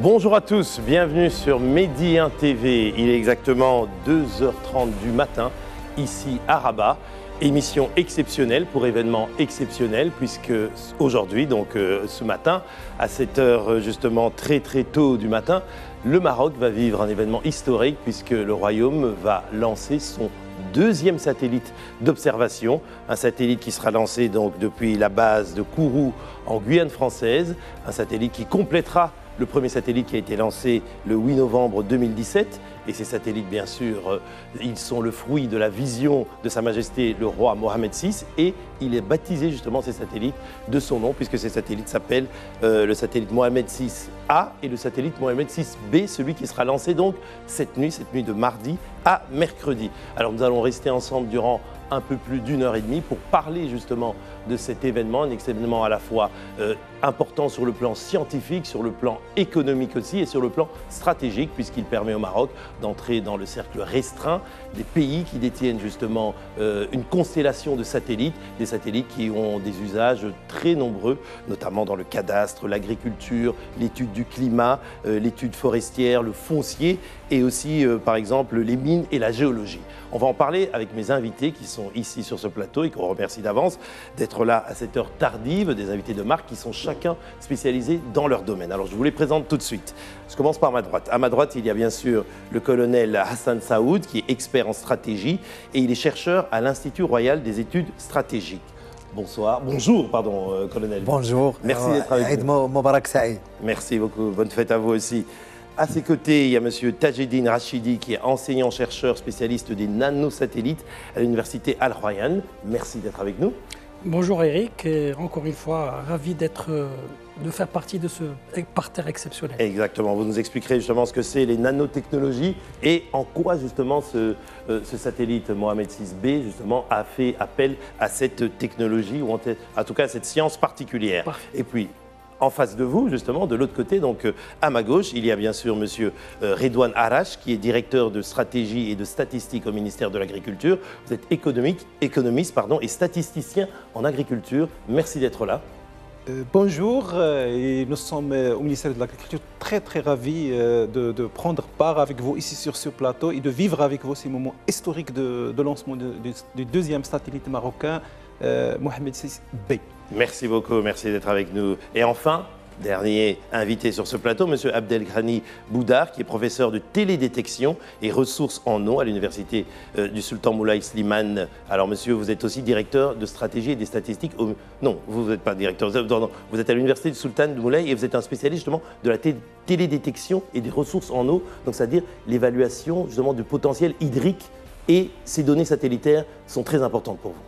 Bonjour à tous, bienvenue sur Medi 1 TV. Il est exactement 2h30 du matin, ici à Rabat. Émission exceptionnelle pour événement exceptionnel, puisque aujourd'hui, donc ce matin, à cette heure justement très tôt du matin, le Maroc va vivre un événement historique, puisque le Royaume va lancer son deuxième satellite d'observation, un satellite qui sera lancé donc depuis la base de Kourou en Guyane française, un satellite qui complétera le premier satellite qui a été lancé le 8 novembre 2017. Et ces satellites, bien sûr, ils sont le fruit de la vision de Sa Majesté le roi Mohamed VI. Et il est baptisé justement ces satellites de son nom, puisque ces satellites s'appellent le satellite Mohamed VI-A et le satellite Mohamed VI-B, celui qui sera lancé donc cette nuit de mardi à mercredi. Alors nous allons rester ensemble durant un peu plus d'1h30 pour parler justement de cet événement, un événement à la fois important sur le plan scientifique, sur le plan économique aussi et sur le plan stratégique, puisqu'il permet au Maroc d'entrer dans le cercle restreint des pays qui détiennent justement une constellation de satellites, des satellites qui ont des usages très nombreux, notamment dans le cadastre, l'agriculture, l'étude du climat, l'étude forestière, le foncier et aussi par exemple les mines et la géologie. On va en parler avec mes invités qui sont ici sur ce plateau et qu'on remercie d'avance d'être là à cette heure tardive, des invités de marque qui sont chacun spécialisés dans leur domaine. Alors je vous les présente tout de suite. Je commence par ma droite. À ma droite, il y a bien sûr le colonel Hassan Saoud qui est expert en stratégie et il est chercheur à l'Institut royal des études stratégiques. Bonjour, colonel. Bonjour. Merci d'être avec nous. Merci beaucoup. Bonne fête à vous aussi. À ses côtés, il y a M. Tajeddine Rachidi, qui est enseignant-chercheur spécialiste des nanosatellites à l'université Al-Royan. Merci d'être avec nous. Bonjour Eric, et encore une fois, ravi de faire partie de ce parterre exceptionnel. Exactement, vous nous expliquerez justement ce que c'est les nanotechnologies et en quoi justement ce satellite Mohamed VI-B justement a fait appel à cette technologie ou en tout cas à cette science particulière. Parfait. Et puis, en face de vous, justement, de l'autre côté, donc à ma gauche, il y a bien sûr M. Redouane Arash, qui est directeur de stratégie et de statistique au ministère de l'Agriculture. Vous êtes économiste et statisticien en agriculture. Merci d'être là. Bonjour, et nous sommes au ministère de l'Agriculture très ravis de prendre part avec vous ici sur ce plateau et de vivre avec vous ces moments historiques de lancement du deuxième satellite marocain, Mohamed VI-B. Merci beaucoup, merci d'être avec nous. Et enfin, dernier invité sur ce plateau, M. Abdelghani Boudar, qui est professeur de télédétection et ressources en eau à l'université du Sultan Moulay Slimane. Alors monsieur, vous êtes aussi directeur de stratégie et des statistiques Non, vous n'êtes pas directeur, vous êtes à l'université du Sultan Moulay et vous êtes un spécialiste justement de la télédétection et des ressources en eau, donc c'est-à-dire l'évaluation justement du potentiel hydrique, et ces données satellitaires sont très importantes pour vous.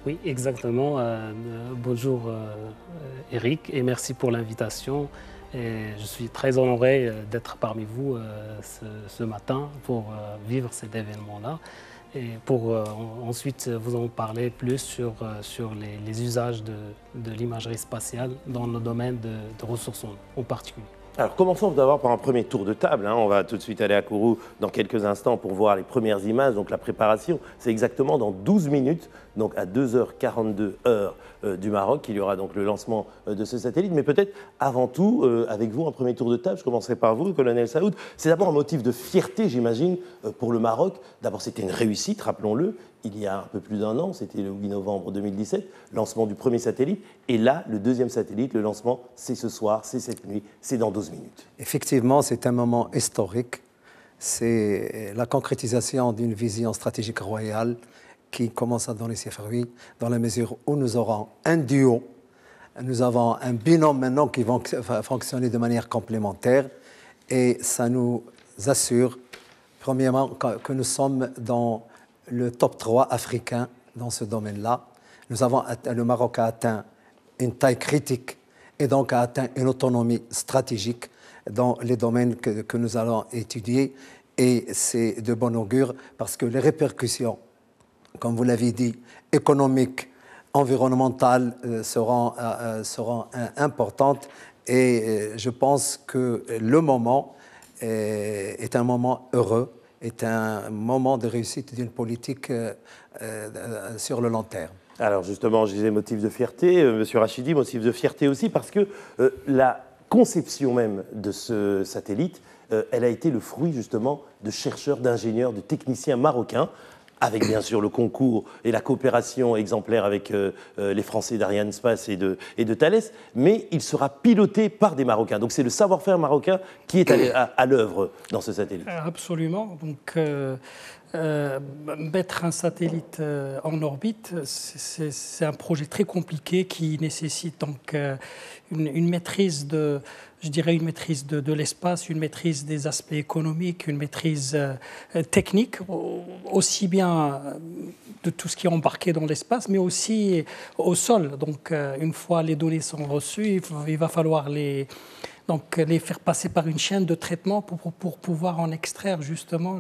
Oui, exactement. Bonjour Eric et merci pour l'invitation. Je suis très honoré d'être parmi vous ce matin pour vivre cet événement-là et pour ensuite vous en parler plus sur les usages de l'imagerie spatiale dans le domaine de ressources en particulier. Alors commençons d'abord par un premier tour de table. On va tout de suite aller à Kourou dans quelques instants pour voir les premières images, donc la préparation. C'est exactement dans 12 minutes, donc à 2h42 heure du Maroc, qu'il y aura donc le lancement de ce satellite. Mais peut-être avant tout, avec vous, un premier tour de table, je commencerai par vous, colonel Saoud. C'est d'abord un motif de fierté, j'imagine, pour le Maroc. D'abord, c'était une réussite, rappelons-le. Il y a un peu plus d'1 an, c'était le 8 novembre 2017, lancement du premier satellite. Et là, le deuxième satellite, le lancement, c'est ce soir, c'est cette nuit, c'est dans 12 minutes. Effectivement, c'est un moment historique. C'est la concrétisation d'une vision stratégique royale qui commence à donner ses fruits dans la mesure où nous aurons un duo. Nous avons un binôme maintenant qui va fonctionner de manière complémentaire. Et ça nous assure, premièrement, que nous sommes dans le top 3 africain dans ce domaine-là. Le Maroc a atteint une taille critique et donc a atteint une autonomie stratégique dans les domaines que nous allons étudier. Et c'est de bon augure parce que les répercussions, comme vous l'avez dit, économiques, environnementales seront importantes. Et je pense que le moment est un moment heureux, est un moment de réussite d'une politique sur le long terme. Alors justement, je disais motif de fierté, Monsieur Rachidi, motif de fierté aussi parce que la conception même de ce satellite, elle a été le fruit justement de chercheurs, d'ingénieurs, de techniciens marocains, avec bien sûr le concours et la coopération exemplaire avec les Français d'Ariane Space et de Thales, mais il sera piloté par des Marocains. Donc c'est le savoir-faire marocain qui est à l'œuvre dans ce satellite. Absolument. Donc mettre un satellite en orbite, c'est un projet très compliqué qui nécessite donc une maîtrise de, je dirais une maîtrise de l'espace, une maîtrise des aspects économiques, une maîtrise technique, aussi bien de tout ce qui est embarqué dans l'espace, mais aussi au sol. Donc une fois les données sont reçues, il va falloir les faire passer par une chaîne de traitement pour pouvoir en extraire justement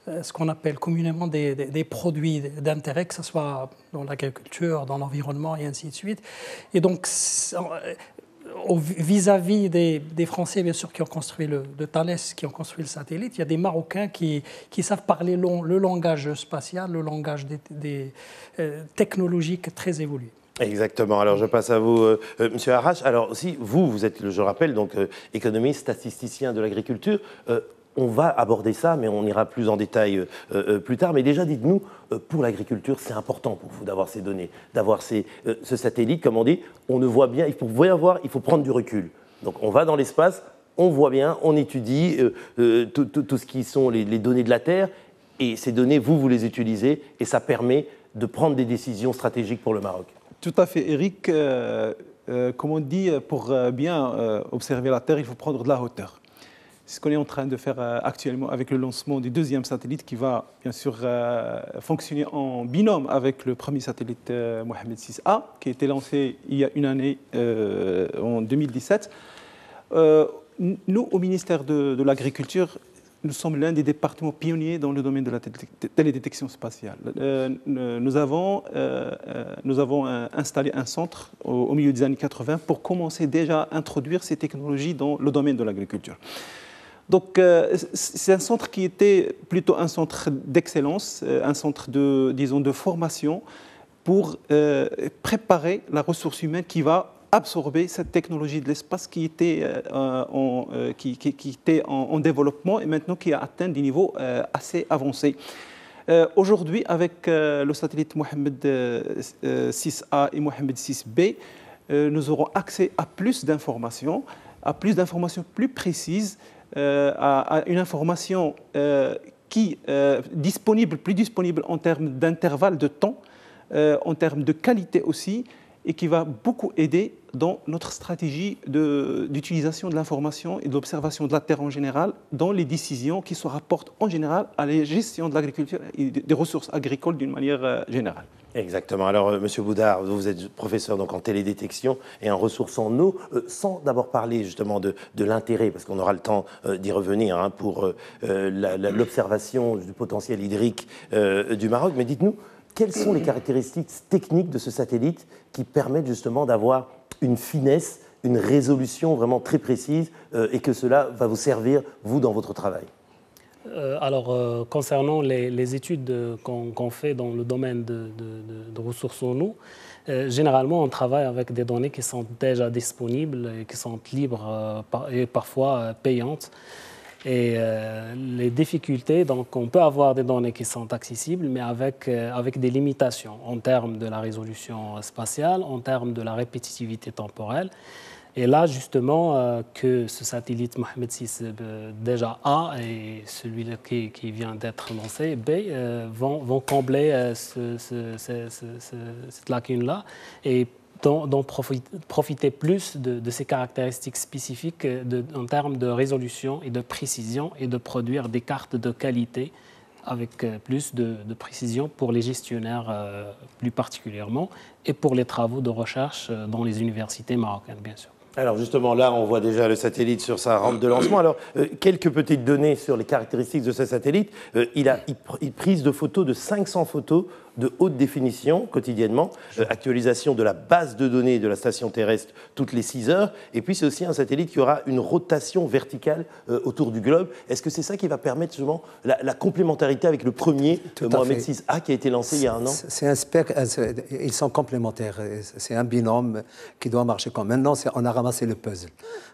ce qu'on appelle communément des produits d'intérêt, que ce soit dans l'agriculture, dans l'environnement et ainsi de suite. Et donc, vis-à-vis des Français, bien sûr, qui ont construit de Thales, qui ont construit le satellite, il y a des Marocains qui savent parler le langage spatial, le langage technologique très évolué. Exactement. Alors, je passe à vous, Monsieur Arrache. Alors, aussi, vous êtes, je rappelle, donc économiste, statisticien de l'agriculture. On va aborder ça, mais on ira plus en détail plus tard. Mais déjà, dites-nous, pour l'agriculture, c'est important pour vous d'avoir ces données, d'avoir ce satellite, comme on dit. On ne voit bien, pour bien voir, il faut prendre du recul. Donc, on va dans l'espace, on voit bien, on étudie tout ce qui sont les données de la Terre. Et ces données, vous les utilisez, et ça permet de prendre des décisions stratégiques pour le Maroc. Tout à fait, Eric. Comme on dit, pour bien observer la Terre, il faut prendre de la hauteur. C'est ce qu'on est en train de faire actuellement avec le lancement du deuxième satellite qui va bien sûr fonctionner en binôme avec le premier satellite Mohamed 6A qui a été lancé il y a une année en 2017. Nous, au ministère de l'Agriculture, nous sommes l'un des départements pionniers dans le domaine de la télédétection spatiale. Nous avons installé un centre au milieu des années 80 pour commencer déjà à introduire ces technologies dans le domaine de l'agriculture. Donc, c'est un centre qui était plutôt un centre d'excellence, un centre de formation pour préparer la ressource humaine qui va absorber cette technologie de l'espace qui était en développement et maintenant qui a atteint des niveaux assez avancés. Aujourd'hui, avec le satellite Mohamed 6A et Mohamed 6B, nous aurons accès à plus d'informations plus précises, à une information plus disponible en termes d'intervalle de temps, en termes de qualité aussi, et qui va beaucoup aider dans notre stratégie d'utilisation de l'information et de l'observation de la Terre en général, dans les décisions qui se rapportent en général à la gestion de l'agriculture et des ressources agricoles d'une manière générale. Exactement. Alors, Monsieur Boudard, vous êtes professeur donc en télédétection et en ressources en eau, sans d'abord parler justement de l'intérêt, parce qu'on aura le temps d'y revenir pour l'observation du potentiel hydrique du Maroc. Mais dites-nous, quelles sont les caractéristiques techniques de ce satellite qui permettent justement d'avoir une finesse, une résolution vraiment très précise et que cela va vous servir, vous, dans votre travail? Alors, concernant les études qu'on fait dans le domaine de ressources en eau, généralement, on travaille avec des données qui sont déjà disponibles et qui sont libres et parfois payantes. Et les difficultés, donc on peut avoir des données qui sont accessibles, mais avec des limitations en termes de la résolution spatiale, en termes de la répétitivité temporelle. Et là, justement, que ce satellite Mohamed 6 déjà A et celui qui vient d'être lancé, B, vont combler cette lacune-là et d'en profiter plus de ces caractéristiques spécifiques en termes de résolution et de précision et de produire des cartes de qualité avec plus de précision pour les gestionnaires plus particulièrement et pour les travaux de recherche dans les universités marocaines, bien sûr. Alors justement, là, on voit déjà le satellite sur sa rampe de lancement. Alors, quelques petites données sur les caractéristiques de ce satellite. Il a prise de photos de 500 photos de haute définition quotidiennement, actualisation de la base de données de la station terrestre toutes les 6 heures, et puis c'est aussi un satellite qui aura une rotation verticale autour du globe. Est-ce que c'est ça qui va permettre justement la complémentarité avec le premier Mohamed 6A qui a été lancé il y a un an? Ils sont complémentaires, c'est un binôme qui doit marcher comme. Maintenant, on a ramassé le puzzle.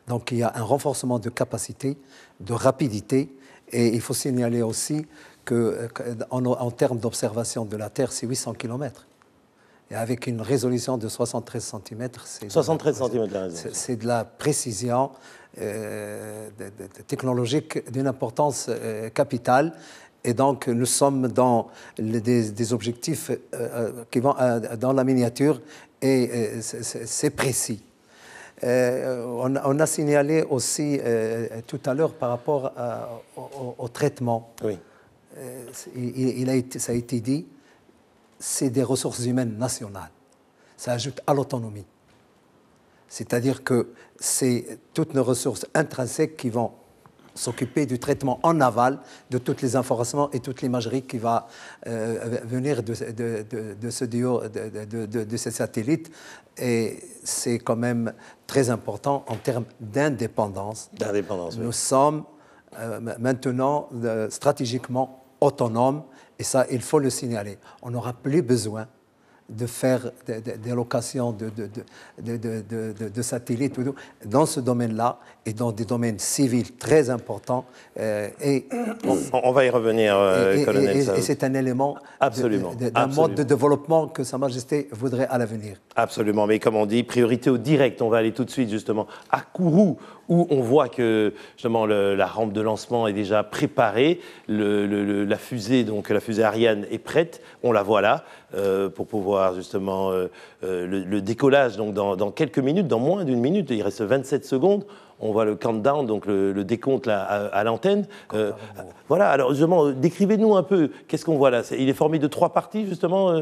Donc il y a un renforcement de capacité, de rapidité, et il faut signaler aussi qu'en termes d'observation de la Terre, c'est 800 km. Et avec une résolution de 73 cm, c'est de la précision technologique d'une importance capitale. Et donc, nous sommes dans des objectifs qui vont dans la miniature, et c'est précis. On a signalé aussi tout à l'heure par rapport au traitement. Oui. Ça a été dit, c'est des ressources humaines nationales. Ça ajoute à l'autonomie. C'est-à-dire que c'est toutes nos ressources intrinsèques qui vont s'occuper du traitement en aval de toutes les informations et toute l'imagerie qui va venir de ce duo, de ces satellites. Et c'est quand même très important en termes d'indépendance. Nous sommes maintenant stratégiquement autonomes, et ça, il faut le signaler. On n'aura plus besoin de faire des locations de satellites dans ce domaine-là et dans des domaines civils très importants. On va y revenir, colonel. Et c'est un élément d'un mode de développement que Sa Majesté voudrait à l'avenir. Absolument, mais comme on dit, priorité au direct. On va aller tout de suite justement à Kourou, où on voit que justement la rampe de lancement est déjà préparée, la fusée, donc la fusée Ariane est prête, on la voit là, pour pouvoir justement le décollage donc dans quelques minutes, dans moins d'une minute, il reste 27 secondes. On voit le countdown, donc le décompte là, à l'antenne. Voilà, alors justement, décrivez-nous un peu, qu'est-ce qu'on voit là? Il est formé de 3 parties, justement,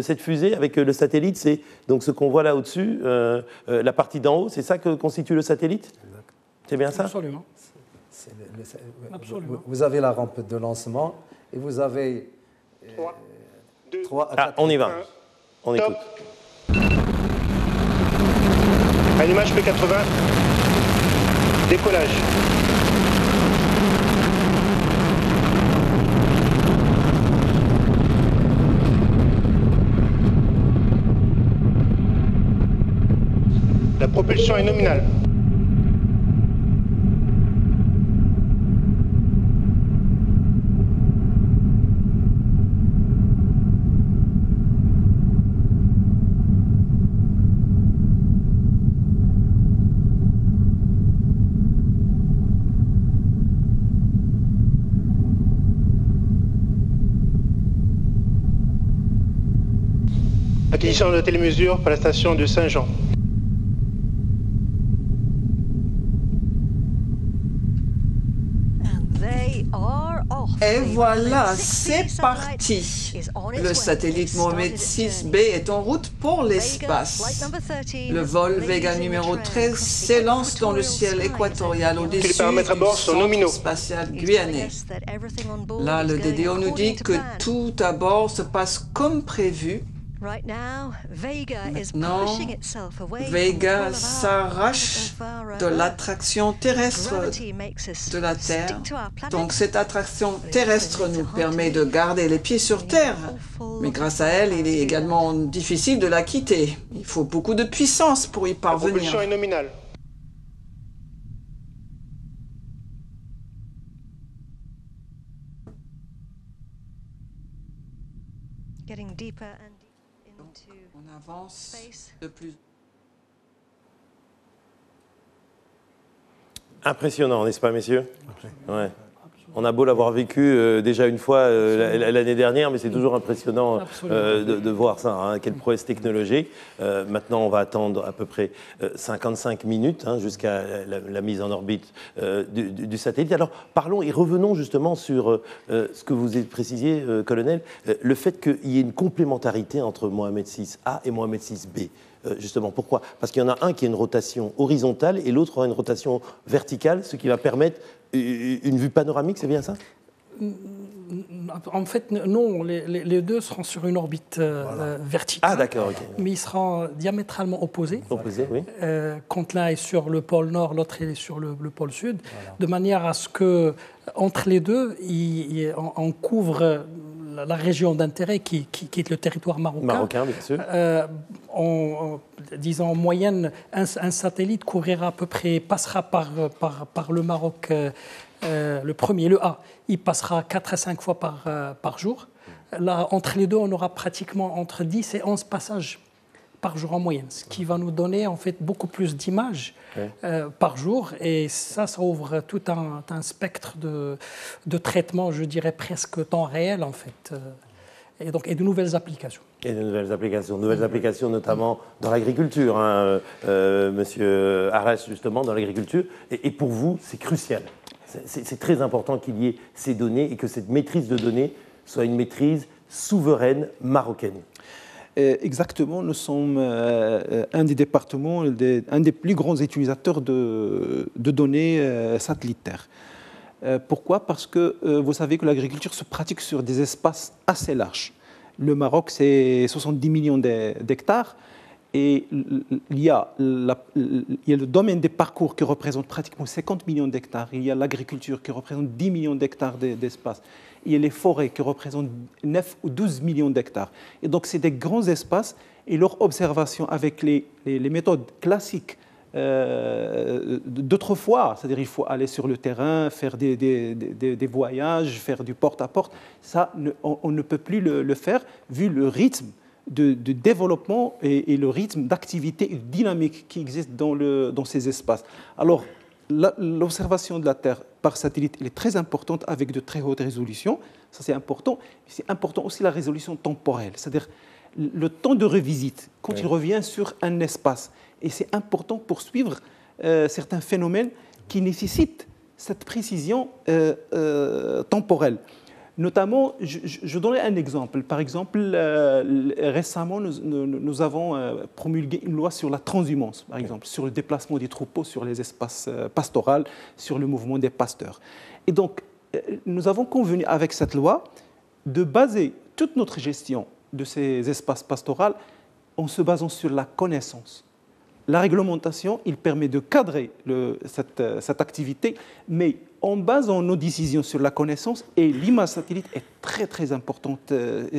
cette fusée, avec le satellite. C'est donc ce qu'on voit là au-dessus, la partie d'en haut, c'est ça que constitue le satellite? C'est bien ça? Absolument. Absolument. Vous avez la rampe de lancement et vous avez 3 à 4. On y va, on écoute. Allumage P80. Décollage. La propulsion est nominale. Acquisition de télémesure par la station de Saint-Jean. Et voilà, c'est parti. Le satellite Mohamed 6B est en route pour l'espace. Le vol Vega numéro 13 s'élance dans le ciel équatorial au-dessus du centre spatial guyanais. Là, le DDO nous dit que tout à bord se passe comme prévu. Maintenant, Vega s'arrache de l'attraction terrestre de la Terre. Donc cette attraction terrestre nous permet de garder les pieds sur Terre. Mais grâce à elle, il est également difficile de la quitter. Il faut beaucoup de puissance pour y parvenir. La propulsion est nominale. On avance de plus. Impressionnant, n'est-ce pas, messieurs? Ouais. On a beau l'avoir vécu déjà une fois l'année dernière, mais c'est toujours impressionnant de voir ça, hein, quelle prouesse technologique. Maintenant, on va attendre à peu près 55 minutes jusqu'à la mise en orbite du satellite. Alors, parlons et revenons justement sur ce que vous précisiez, colonel, le fait qu'il y ait une complémentarité entre Mohamed 6A et Mohamed 6B. Justement, pourquoi? Parce qu'il y en a un qui a une rotation horizontale et l'autre aura une rotation verticale, ce qui va permettre une vue panoramique, c'est bien ça? En fait, non, les deux seront sur une orbite verticale. Ah, d'accord, ok. Mais ils seront diamétralement opposés. Opposés, oui. Quand l'un est sur le pôle nord, l'autre est sur le pôle sud, de manière à ce que entre les deux, on couvre la région d'intérêt qui est le territoire marocain. Marocain, bien sûr. Disons en moyenne, un satellite couvrira à peu près, passera par le Maroc, le premier, le A, il passera 4 à 5 fois par jour. Là, entre les deux, on aura pratiquement entre 10 et 11 passages par jour en moyenne, ce qui va nous donner en fait beaucoup plus d'images par jour, et ça ouvre tout un spectre de traitement, je dirais presque temps réel en fait, et de nouvelles applications. Et de nouvelles applications notamment dans l'agriculture, hein, Monsieur Arès, justement, dans l'agriculture. Et pour vous, c'est crucial. C'est très important qu'il y ait ces données et que cette maîtrise de données soit une maîtrise souveraine marocaine. Exactement, nous sommes un des départements, un des plus grands utilisateurs de données satellitaires. Pourquoi ? Parce que vous savez que l'agriculture se pratique sur des espaces assez larges. Le Maroc, c'est 70 millions d'hectares, et il y a le domaine des parcours qui représente pratiquement 50 millions d'hectares. Il y a l'agriculture qui représente 10 millions d'hectares d'espace. Il y a les forêts qui représentent 9 ou 12 millions d'hectares. Et donc, c'est des grands espaces, et leur observation avec les méthodes classiques d'autrefois, c'est-à-dire il faut aller sur le terrain, faire des voyages, faire du porte-à-porte, ça, on ne peut plus le faire vu le rythme de développement et le rythme d'activité dynamique qui existe dans ces espaces. Alors, l'observation de la Terre par satellite, elle est très importante avec de très hautes résolutions, ça c'est important. C'est important aussi la résolution temporelle, c'est-à-dire le temps de revisite, quand il revient sur un espace. Et c'est important pour suivre certains phénomènes qui nécessitent cette précision temporelle. Notamment, je donnerai un exemple. Par exemple, récemment, nous avons promulgué une loi sur la transhumance, par exemple, sur le déplacement des troupeaux sur les espaces pastoraux, sur le mouvement des pasteurs. Et donc, nous avons convenu avec cette loi de baser toute notre gestion de ces espaces pastoraux en se basant sur la connaissance. La réglementation, il permet de cadrer cette activité, mais en basant nos décisions sur la connaissance, et l'image satellite est très très importante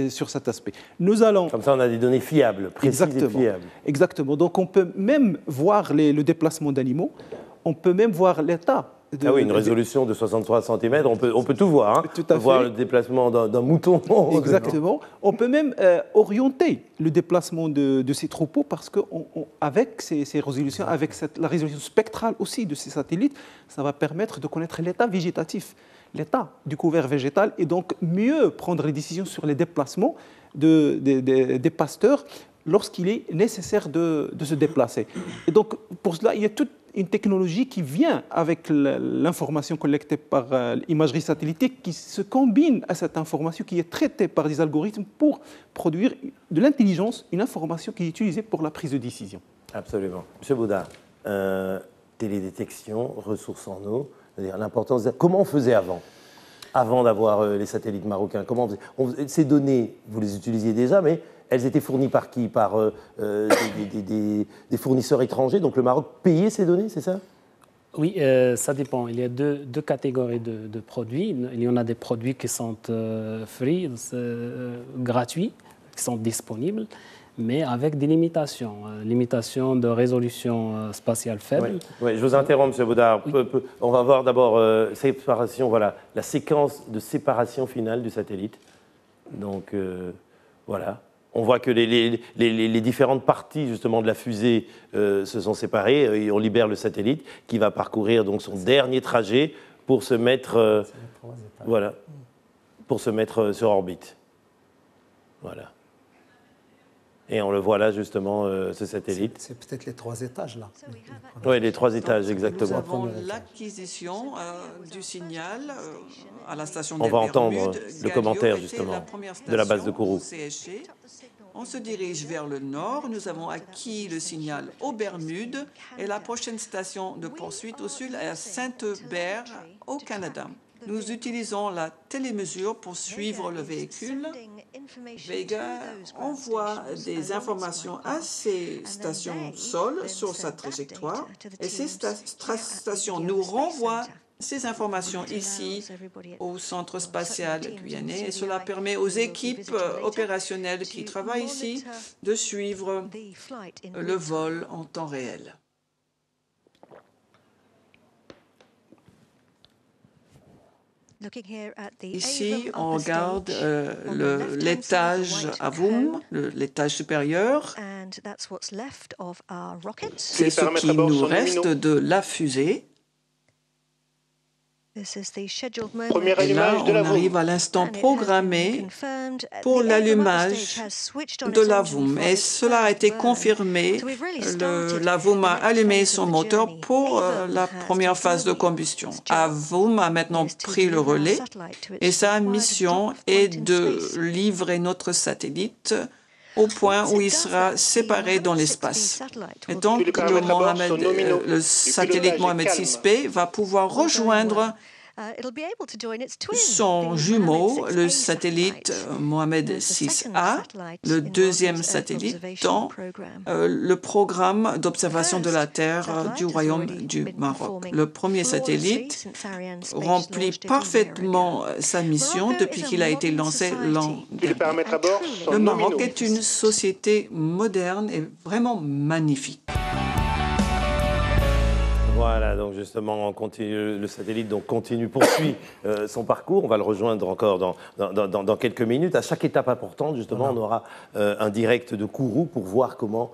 sur cet aspect. Nous allons... Comme ça, on a des données fiables, précises et fiables. Exactement. Donc on peut même voir le déplacement d'animaux, on peut même voir l'état. Une résolution de 63 cm, on peut tout voir. Hein. Tout à fait. Voir le déplacement d'un mouton. Exactement. On peut même orienter le déplacement de ces troupeaux, parce qu'avec ces résolutions, avec la résolution spectrale aussi de ces satellites, ça va permettre de connaître l'état végétatif, l'état du couvert végétal, et donc mieux prendre les décisions sur les déplacements des pasteurs lorsqu'il est nécessaire de se déplacer. Et donc, pour cela, il y a toute une technologie qui vient avec l'information collectée par l'imagerie satellitaire, qui se combine à cette information qui est traitée par des algorithmes pour produire de l'intelligence, une information qui est utilisée pour la prise de décision. Absolument. Monsieur Baudard, télédétection, ressources en eau, c'est-à-dire l'importance... Comment on faisait avant d'avoir les satellites marocains? Ces données, vous les utilisiez déjà, mais elles étaient fournies par qui? Par des fournisseurs étrangers? Donc le Maroc payait ces données, c'est ça? Oui, ça dépend. Il y a deux catégories de produits. Il y en a des produits qui sont free, gratuits, qui sont disponibles, mais avec des limitations. Limitations de résolution spatiale faible. Oui, je vous interromps, M. Baudard. Oui. On va voir d'abord séparation, voilà, la séquence de séparation finale du satellite. Donc, voilà. On voit que les différentes parties justement de la fusée se sont séparées et on libère le satellite qui va parcourir donc son dernier trajet pour se mettre, pour se mettre sur orbite. Voilà. Et on le voit là justement, ce satellite. C'est peut-être les 3 étages là. Oui, les 3 étages exactement. Nous avons l'acquisition du signal à la station des On va Bermudes. entendre le commentaire justement de la base de Kourou. CSG. On se dirige vers le nord. Nous avons acquis le signal aux Bermudes et la prochaine station de poursuite au sud est à Saint-Hubert, au Canada. Nous utilisons la télémesure pour suivre le véhicule. Vega envoie des informations à ces stations sol sur sa trajectoire et ces stations nous renvoient ces informations ici au centre spatial guyanais et cela permet aux équipes opérationnelles qui travaillent ici de suivre le vol en temps réel. Ici, on regarde l'étage Avoum, l'étage supérieur. C'est ce qui nous reste de la fusée. Et là, on arrive à l'instant programmé pour l'allumage de l'Avoum. Et cela a été confirmé. L'Avoum a allumé son moteur pour la première phase de combustion. Avoum a maintenant pris le relais et sa mission est de livrer notre satellite au point où il sera séparé dans l'espace. Et donc, le satellite Mohamed 6B va pouvoir rejoindre son jumeau, le satellite Mohamed 6A, le deuxième satellite dans le programme d'observation de la Terre du Royaume du Maroc. Le premier satellite remplit parfaitement sa mission depuis qu'il a été lancé l'an dernier. Le Maroc est une société moderne et vraiment magnifique. Voilà, donc justement, le satellite poursuit son parcours. On va le rejoindre encore dans quelques minutes. À chaque étape importante, justement, on aura un direct de Kourou pour voir comment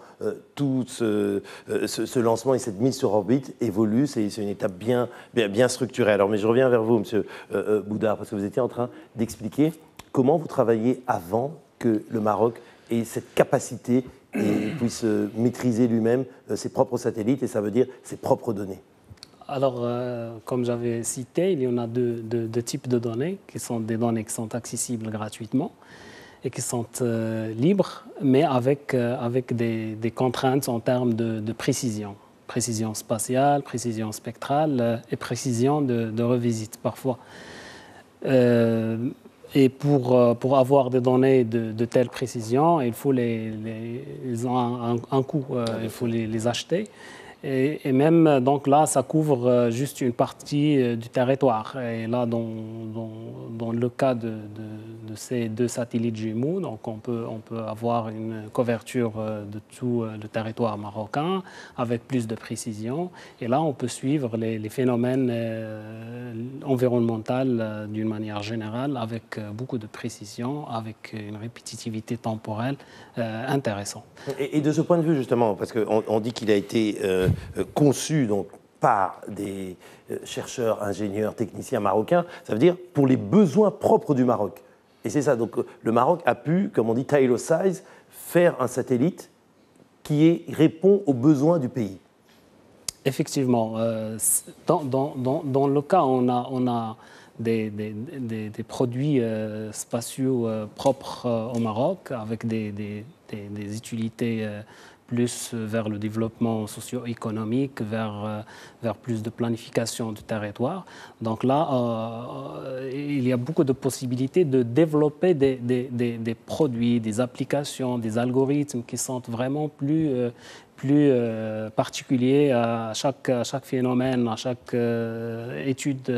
tout ce lancement et cette mise sur orbite évolue. C'est une étape bien structurée. Alors, mais je reviens vers vous, Monsieur Boudard, parce que vous étiez en train d'expliquer comment vous travaillez avant que le Maroc ait cette capacité et puisse maîtriser lui-même ses propres satellites, et ça veut dire ses propres données. Alors, comme j'avais cité, il y en a deux types de données, qui sont des données qui sont accessibles gratuitement et qui sont libres, mais avec des contraintes en termes de précision. Précision spatiale, précision spectrale et précision de revisite parfois. Et pour avoir des données de telle précision, ils ont un coût, il faut les acheter. Et même, donc là, ça couvre juste une partie du territoire. Et là, dans le cas de ces deux satellites jumeaux, donc on peut avoir une couverture de tout le territoire marocain avec plus de précision. Et là, on peut suivre les phénomènes environnementaux d'une manière générale avec beaucoup de précision, avec une répétitivité temporelle intéressante. Et de ce point de vue, justement, parce qu'on dit qu'il a été conçu donc, par des chercheurs, ingénieurs, techniciens marocains, ça veut dire pour les besoins propres du Maroc. Et c'est ça, donc le Maroc a pu, comme on dit, tailor size, faire un satellite qui répond aux besoins du pays. Effectivement. Dans le cas, on a des produits spatiaux propres au Maroc, avec des utilités plus vers le développement socio-économique, vers plus de planification du territoire. Donc là, il y a beaucoup de possibilités de développer des produits, des applications, des algorithmes qui sont vraiment plus particuliers à chaque phénomène, à chaque étude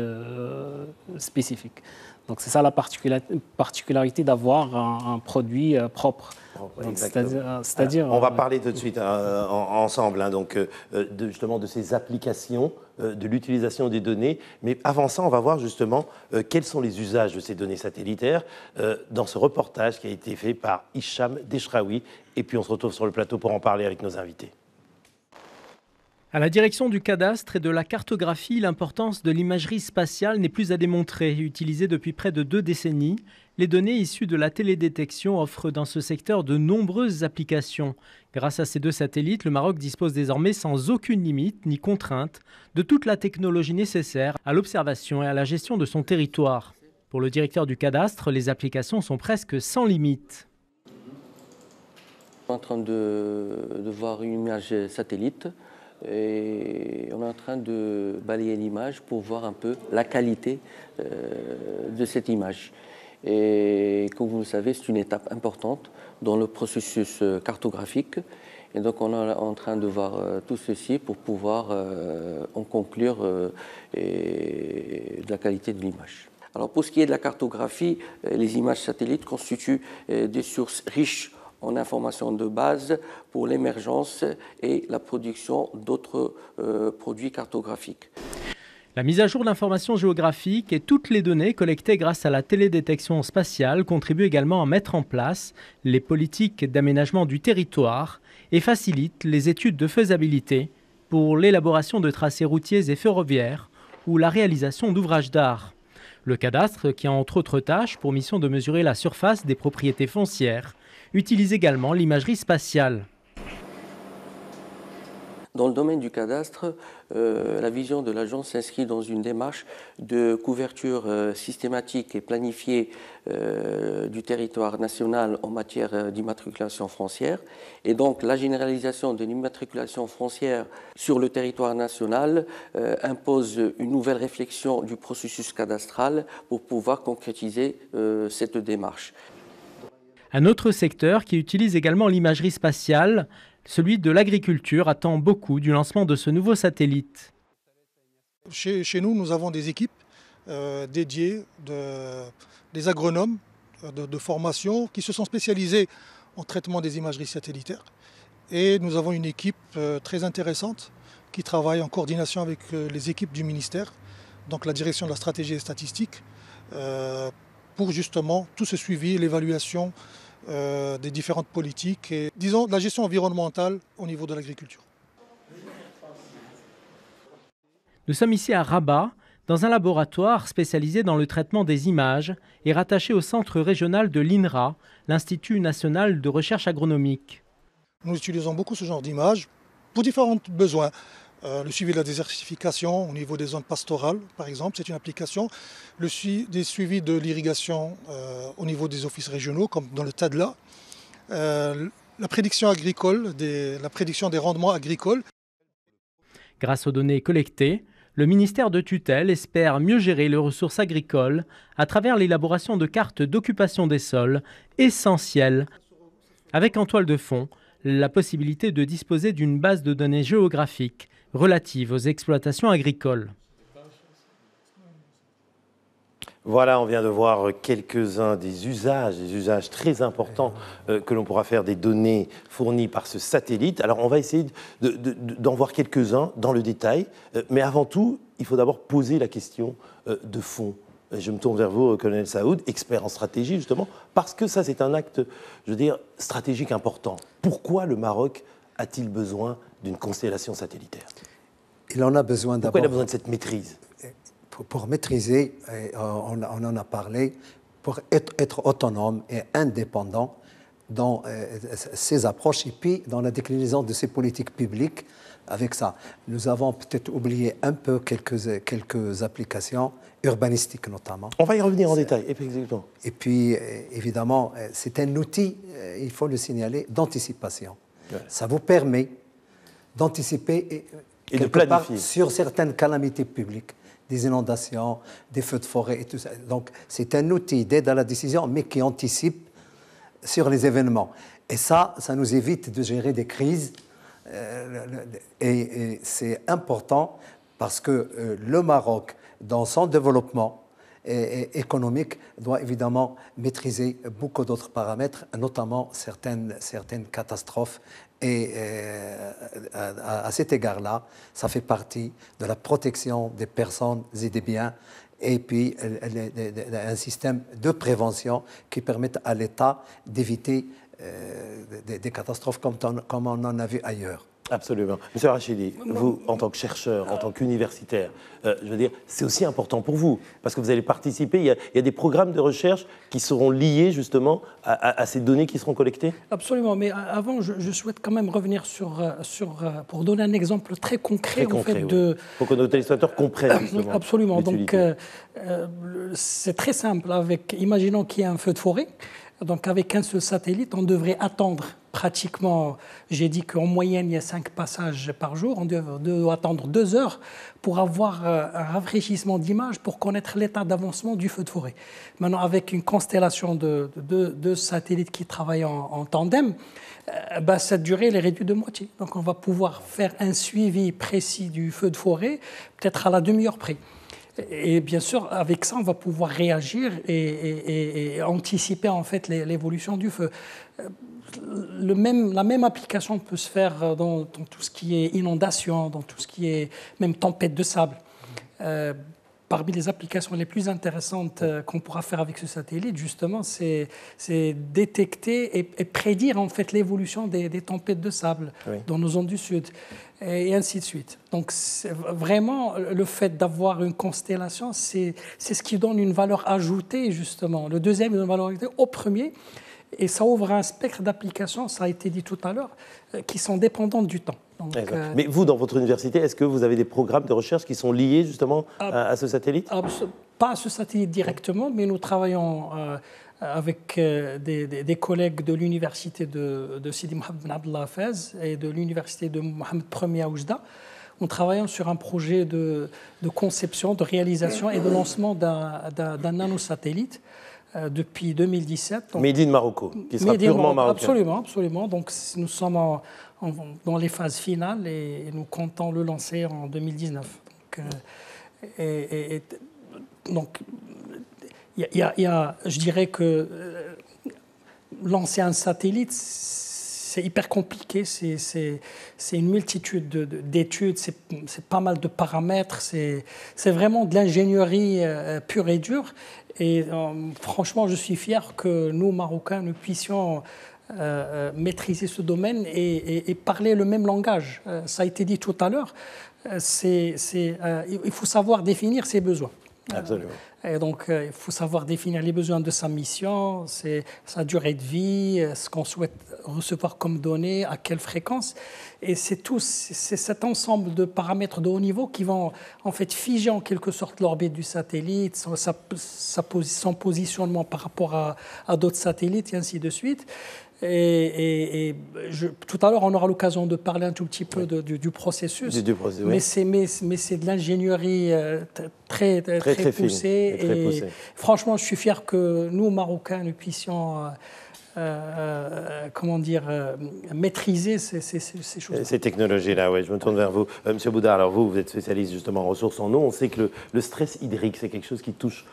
spécifique. Donc c'est ça la particularité d'avoir un produit propre. C'est-à-dire, on va parler tout de suite ensemble justement de ces applications, de l'utilisation des données. Mais avant ça, on va voir justement quels sont les usages de ces données satellitaires dans ce reportage qui a été fait par Hicham Deshraoui. Et puis on se retrouve sur le plateau pour en parler avec nos invités. À la direction du cadastre et de la cartographie, l'importance de l'imagerie spatiale n'est plus à démontrer. Utilisée depuis près de 2 décennies, les données issues de la télédétection offrent dans ce secteur de nombreuses applications. Grâce à ces 2 satellites, le Maroc dispose désormais sans aucune limite ni contrainte de toute la technologie nécessaire à l'observation et à la gestion de son territoire. Pour le directeur du cadastre, les applications sont presque sans limite. En train de voir une image satellite et on est en train de balayer l'image pour voir un peu la qualité de cette image. Et comme vous le savez, c'est une étape importante dans le processus cartographique. Et donc on est en train de voir tout ceci pour pouvoir en conclure de la qualité de l'image. Alors pour ce qui est de la cartographie, les images satellites constituent des sources riches en informations de base pour l'émergence et la production d'autres produits cartographiques. La mise à jour d'informations géographiques et toutes les données collectées grâce à la télédétection spatiale contribuent également à mettre en place les politiques d'aménagement du territoire et facilitent les études de faisabilité pour l'élaboration de tracés routiers et ferroviaires ou la réalisation d'ouvrages d'art. Le cadastre, qui a entre autres tâches pour mission de mesurer la surface des propriétés foncières, utilise également l'imagerie spatiale. Dans le domaine du cadastre, la vision de l'agence s'inscrit dans une démarche de couverture systématique et planifiée du territoire national en matière d'immatriculation foncière. Et donc la généralisation de l'immatriculation foncière sur le territoire national impose une nouvelle réflexion du processus cadastral pour pouvoir concrétiser cette démarche. Un autre secteur qui utilise également l'imagerie spatiale, celui de l'agriculture, attend beaucoup du lancement de ce nouveau satellite. Chez nous, nous avons des équipes dédiées, des agronomes de formation qui se sont spécialisés en traitement des imageries satellitaires. Et nous avons une équipe très intéressante qui travaille en coordination avec les équipes du ministère, donc la direction de la stratégie et statistique, pour justement tout ce suivi et l'évaluation des différentes politiques et, disons, de la gestion environnementale au niveau de l'agriculture. Nous sommes ici à Rabat, dans un laboratoire spécialisé dans le traitement des images et rattaché au centre régional de l'INRA, l'Institut national de recherche agronomique. Nous utilisons beaucoup ce genre d'images pour différents besoins. Le suivi de la désertification au niveau des zones pastorales, par exemple, c'est une application. Le suivi de l'irrigation au niveau des offices régionaux, comme dans le TADLA. La prédiction agricole, la prédiction des rendements agricoles. Grâce aux données collectées, le ministère de tutelle espère mieux gérer les ressources agricoles à travers l'élaboration de cartes d'occupation des sols essentielles, avec en toile de fond la possibilité de disposer d'une base de données géographiques relative aux exploitations agricoles. Voilà, on vient de voir quelques-uns des usages très importants que l'on pourra faire des données fournies par ce satellite. Alors, on va essayer d'en voir quelques-uns dans le détail. Mais avant tout, il faut d'abord poser la question de fond. Je me tourne vers vous, colonel Saoud, expert en stratégie, justement, parce que ça, c'est un acte, je veux dire, stratégique important. Pourquoi le Maroc a-t-il besoin d'une constellation satellitaire? Il en a besoin d'abord. Pourquoi il a besoin de cette maîtrise? Pour maîtriser, on en a parlé, pour être autonome et indépendant dans ses approches et puis dans la déclinaison de ses politiques publiques avec ça. Nous avons peut-être oublié un peu quelques applications urbanistiques notamment. On va y revenir en détail, effectivement. Et puis, évidemment, c'est un outil, il faut le signaler, d'anticipation. Ouais. Ça vous permet d'anticiper et de planifier sur certaines calamités publiques, des inondations, des feux de forêt et tout ça. Donc, c'est un outil d'aide à la décision, mais qui anticipe sur les événements. Et ça nous évite de gérer des crises. Et c'est important parce que le Maroc, dans son développement économique, doit évidemment maîtriser beaucoup d'autres paramètres, notamment certaines catastrophes. Et à cet égard-là, ça fait partie de la protection des personnes et des biens, et puis un système de prévention qui permette à l'État d'éviter des catastrophes comme on en a vu ailleurs. Absolument. Monsieur Rachidi, vous, en tant que chercheur, en tant qu'universitaire, je veux dire, c'est aussi important pour vous, parce que vous allez participer, il y a des programmes de recherche qui seront liés justement à ces données qui seront collectées? Absolument, mais avant, je souhaite quand même revenir pour donner un exemple très concret. En fait, oui. Pour que nos téléspectateurs comprennent justement. Absolument, donc c'est très simple. Imaginons qu'il y a un feu de forêt. Donc avec un seul satellite, on devrait attendre pratiquement, j'ai dit qu'en moyenne il y a 5 passages par jour, on doit attendre 2 heures pour avoir un rafraîchissement d'image pour connaître l'état d'avancement du feu de forêt. Maintenant avec une constellation de satellites qui travaillent en tandem, cette durée elle est réduite de moitié. Donc on va pouvoir faire un suivi précis du feu de forêt, peut-être à la demi-heure près. Et bien sûr, avec ça, on va pouvoir réagir et anticiper en fait l'évolution du feu. La même application peut se faire dans tout ce qui est inondation, dans tout ce qui est même tempête de sable. Parmi les applications les plus intéressantes qu'on pourra faire avec ce satellite, justement, c'est détecter et prédire en fait l'évolution des tempêtes de sable dans nos zones du Sud, et ainsi de suite. Donc, vraiment, le fait d'avoir une constellation, c'est ce qui donne une valeur ajoutée, justement. Le deuxième, une valeur ajoutée au premier, et ça ouvre un spectre d'applications, ça a été dit tout à l'heure, qui sont dépendantes du temps. Donc, mais vous, dans votre université, est-ce que vous avez des programmes de recherche qui sont liés justement à ce satellite? Pas à ce satellite directement, mais nous travaillons avec des collègues de l'université de Sidi Mohamed Ben Abdallah Fez et de l'université de Mohamed Ier à Oujda. Nous travaillons sur un projet de conception, de réalisation et de lancement d'un nanosatellite depuis 2017. Made in Morocco, qui sera purement marocain. Absolument, absolument. Donc nous sommes dans les phases finales et nous comptons le lancer en 2019. Donc, je dirais que lancer un satellite, c'est hyper compliqué, c'est une multitude d'études, c'est pas mal de paramètres, c'est vraiment de l'ingénierie pure et dure. Et franchement, je suis fier que nous, Marocains, nous puissions maîtriser ce domaine et parler le même langage. Ça a été dit tout à l'heure, il faut savoir définir ses besoins. Absolument. Et donc, il faut savoir définir les besoins de sa mission, sa durée de vie, ce qu'on souhaite recevoir comme données, à quelle fréquence. Et c'est cet ensemble de paramètres de haut niveau qui vont en fait figer en quelque sorte l'orbite du satellite, son positionnement par rapport à d'autres satellites et ainsi de suite. Tout à l'heure, on aura l'occasion de parler un tout petit peu du processus. Mais c'est de l'ingénierie très poussée. Très poussée. Franchement, je suis fier que nous, Marocains, nous puissions maîtriser ces choses. Ces technologies-là, oui. Je me tourne vers vous. Monsieur Bouda, alors vous êtes spécialiste justement en ressources en eau. On sait que le stress hydrique, c'est quelque chose qui touche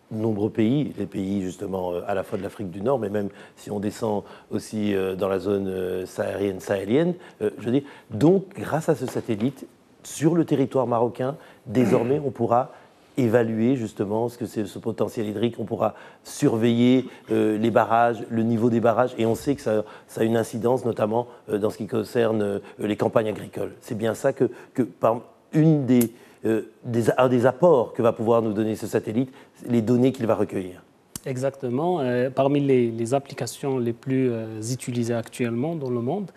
de nombreux pays, les pays justement à la fois de l'Afrique du Nord, mais même si on descend aussi dans la zone sahélienne, je veux dire. Donc, grâce à ce satellite, sur le territoire marocain, désormais, on pourra évaluer justement ce que c'est ce potentiel hydrique, on pourra surveiller les barrages, le niveau des barrages, et on sait que ça a une incidence notamment dans ce qui concerne les campagnes agricoles. C'est bien ça que par un des apports que va pouvoir nous donner ce satellite, les données qu'il va recueillir. Exactement. Parmi les applications les plus utilisées actuellement dans le monde,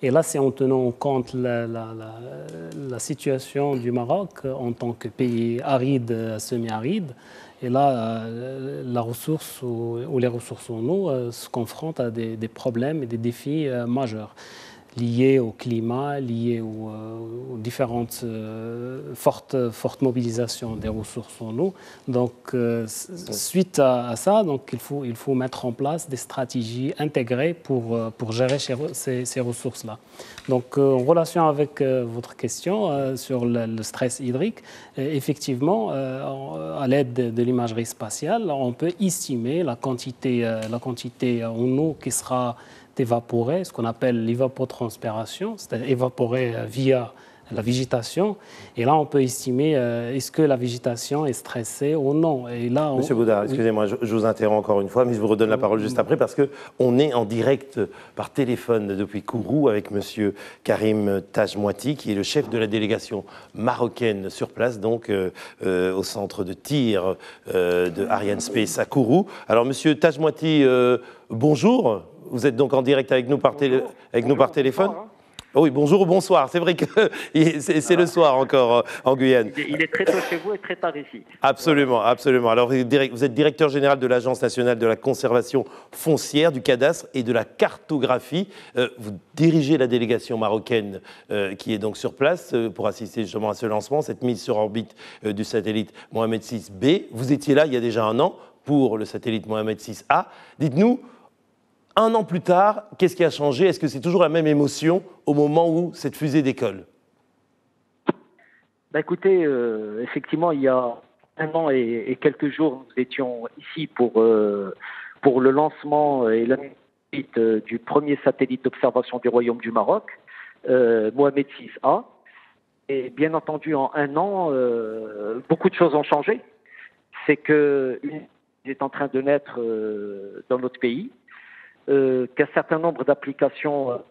et là c'est en tenant compte la situation du Maroc en tant que pays aride, semi-aride, et là la ressource ou les ressources en eau se confrontent à des problèmes et des défis majeurs, liés au climat, liés aux différentes fortes mobilisations des ressources en eau. Donc, suite à ça, donc, il faut mettre en place des stratégies intégrées pour gérer ces ressources-là. Donc, en relation avec votre question sur le stress hydrique, effectivement, à l'aide de l'imagerie spatiale, on peut estimer la quantité en eau qui sera évaporée, ce qu'on appelle l'évapotranspiration, c'est-à-dire évaporée via la végétation. Et là, on peut estimer est-ce que la végétation est stressée ou non. Et là, Monsieur Bouda, excusez-moi, je vous interromps encore une fois, mais je vous redonne la parole juste après, parce qu'on est en direct par téléphone depuis Kourou avec Monsieur Karim Tajmouati, qui est le chef de la délégation marocaine sur place, donc au centre de tir de Ariane Space à Kourou. Alors, Monsieur Tajmouati, bonjour. Vous êtes donc en direct avec nous par téléphone. Oui, bonjour ou bonsoir. C'est vrai que c'est le soir encore en Guyane. Il est très tôt chez vous et très tard ici. Absolument, absolument. Alors, vous êtes directeur général de l'Agence nationale de la conservation foncière, du cadastre et de la cartographie. Vous dirigez la délégation marocaine qui est donc sur place pour assister justement à ce lancement, cette mise sur orbite du satellite Mohamed VI-B. Vous étiez là il y a déjà un an pour le satellite Mohamed VI-A. Dites-nous, un an plus tard, qu'est-ce qui a changé? Est-ce que c'est toujours la même émotion au moment où cette fusée décolle? Écoutez, effectivement, il y a un an et quelques jours, nous étions ici pour le lancement et la mise du premier satellite d'observation du Royaume du Maroc, Mohamed VI-A. Et bien entendu, en un an, beaucoup de choses ont changé. C'est qu'il est en train de naître dans notre pays. Qu'un certain nombre d'applications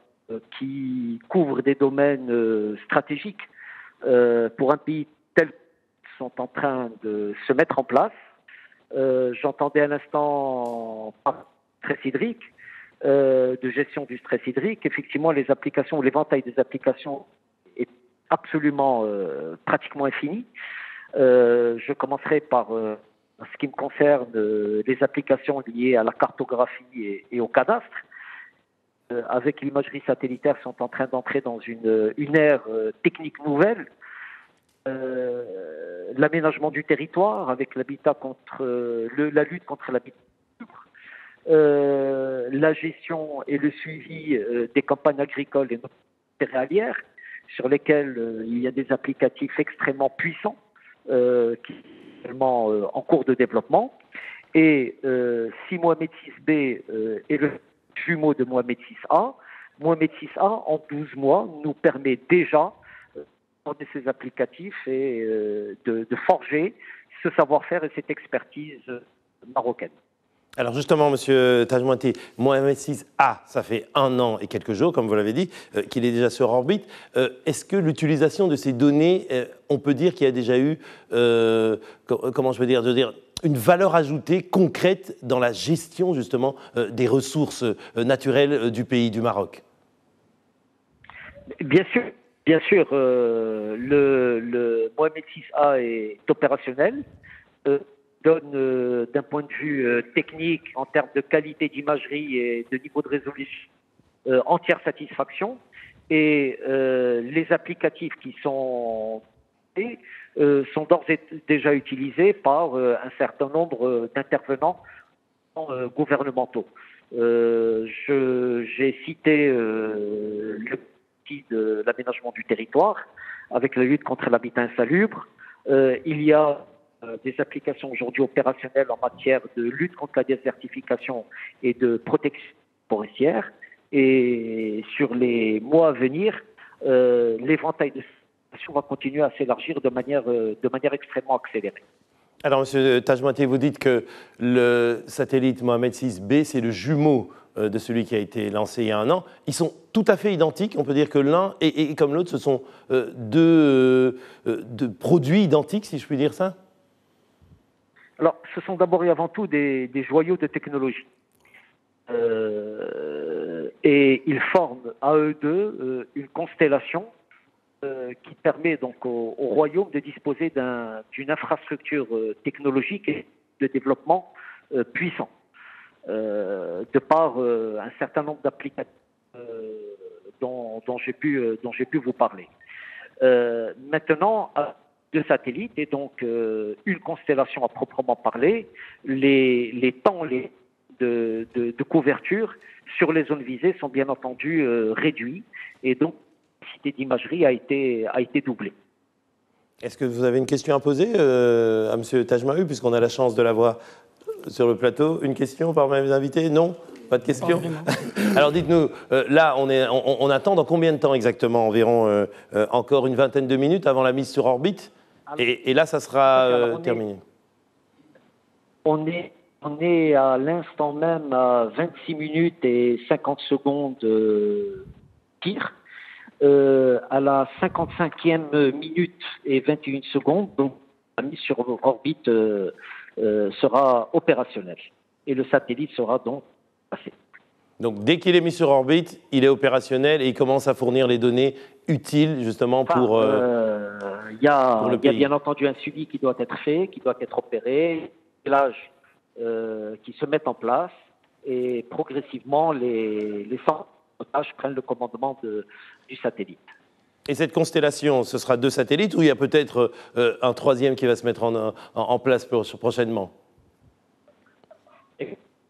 qui couvrent des domaines stratégiques pour un pays tel sont en train de se mettre en place. J'entendais à l'instant stress hydrique, de gestion du stress hydrique. Effectivement, les applications, l'éventail des applications est absolument pratiquement infini. Je commencerai par ce qui me concerne, les applications liées à la cartographie et au cadastre, avec l'imagerie satellitaire, sont en train d'entrer dans une ère technique nouvelle. L'aménagement du territoire, avec l'habitat la lutte contre l'habitat, la gestion et le suivi des campagnes agricoles et céréalières, sur lesquelles il y a des applicatifs extrêmement puissants qui en cours de développement. Et si Mohamed VI-B est le jumeau de Mohamed VI-A, Mohamed VI-A, en 12 mois, nous permet déjà de ces applicatifs et de forger ce savoir-faire et cette expertise marocaine. Alors justement, Monsieur Tajmouati, Mohamed VI-A, ça fait un an et quelques jours, comme vous l'avez dit, qu'il est déjà sur orbite. Est-ce que l'utilisation de ces données, on peut dire qu'il y a déjà eu, comment je peux dire, une valeur ajoutée concrète dans la gestion justement des ressources naturelles du pays du Maroc? Bien sûr, le Mohamed VI-A est opérationnel. Donne d'un point de vue technique, en termes de qualité d'imagerie et de niveau de résolution, entière satisfaction. Et les applicatifs qui sont d'ores et déjà utilisés par un certain nombre d'intervenants gouvernementaux. J'ai cité le outil de l'aménagement du territoire avec la lutte contre l'habitat insalubre. Il y a des applications aujourd'hui opérationnelles en matière de lutte contre la désertification et de protection forestière. Et sur les mois à venir, l'éventail de situations va continuer à s'élargir de manière extrêmement accélérée. Alors, Monsieur Tajmouati, vous dites que le satellite Mohamed VI-B, c'est le jumeau de celui qui a été lancé il y a un an. Ils sont tout à fait identiques. On peut dire que l'un et comme l'autre, ce sont deux produits identiques, si je puis dire ça? Alors, ce sont d'abord et avant tout des joyaux de technologie. Et ils forment à eux deux une constellation qui permet donc au royaume de disposer d'une infrastructure technologique et de développement puissant, de par un certain nombre d'applications dont j'ai pu vous parler. Maintenant, de satellites et donc une constellation à proprement parler, les temps de couverture sur les zones visées sont bien entendu réduits et donc la capacité d'imagerie a été doublée. Est-ce que vous avez une question à poser à M. Tajmahou, puisqu'on a la chance de l'avoir sur le plateau? Une question par mes invités? Non? Pas de question? Alors dites-nous, là on attend dans combien de temps exactement? Environ encore une vingtaine de minutes avant la mise sur orbite? Et là, ça sera terminé. On est à l'instant même à 26 minutes et 50 secondes tir. À la 55e minute et 21 secondes, donc la mise sur orbite sera opérationnelle. Et le satellite sera donc passé. Donc dès qu'il est mis sur orbite, il est opérationnel et il commence à fournir les données utiles justement pour il y a bien entendu un suivi qui doit être fait, qui doit être opéré, des réglages qui se mettent en place et progressivement les centres de pilotage prennent le commandement du satellite. Et cette constellation, ce sera 2 satellites ou il y a peut-être un 3e qui va se mettre en place prochainement?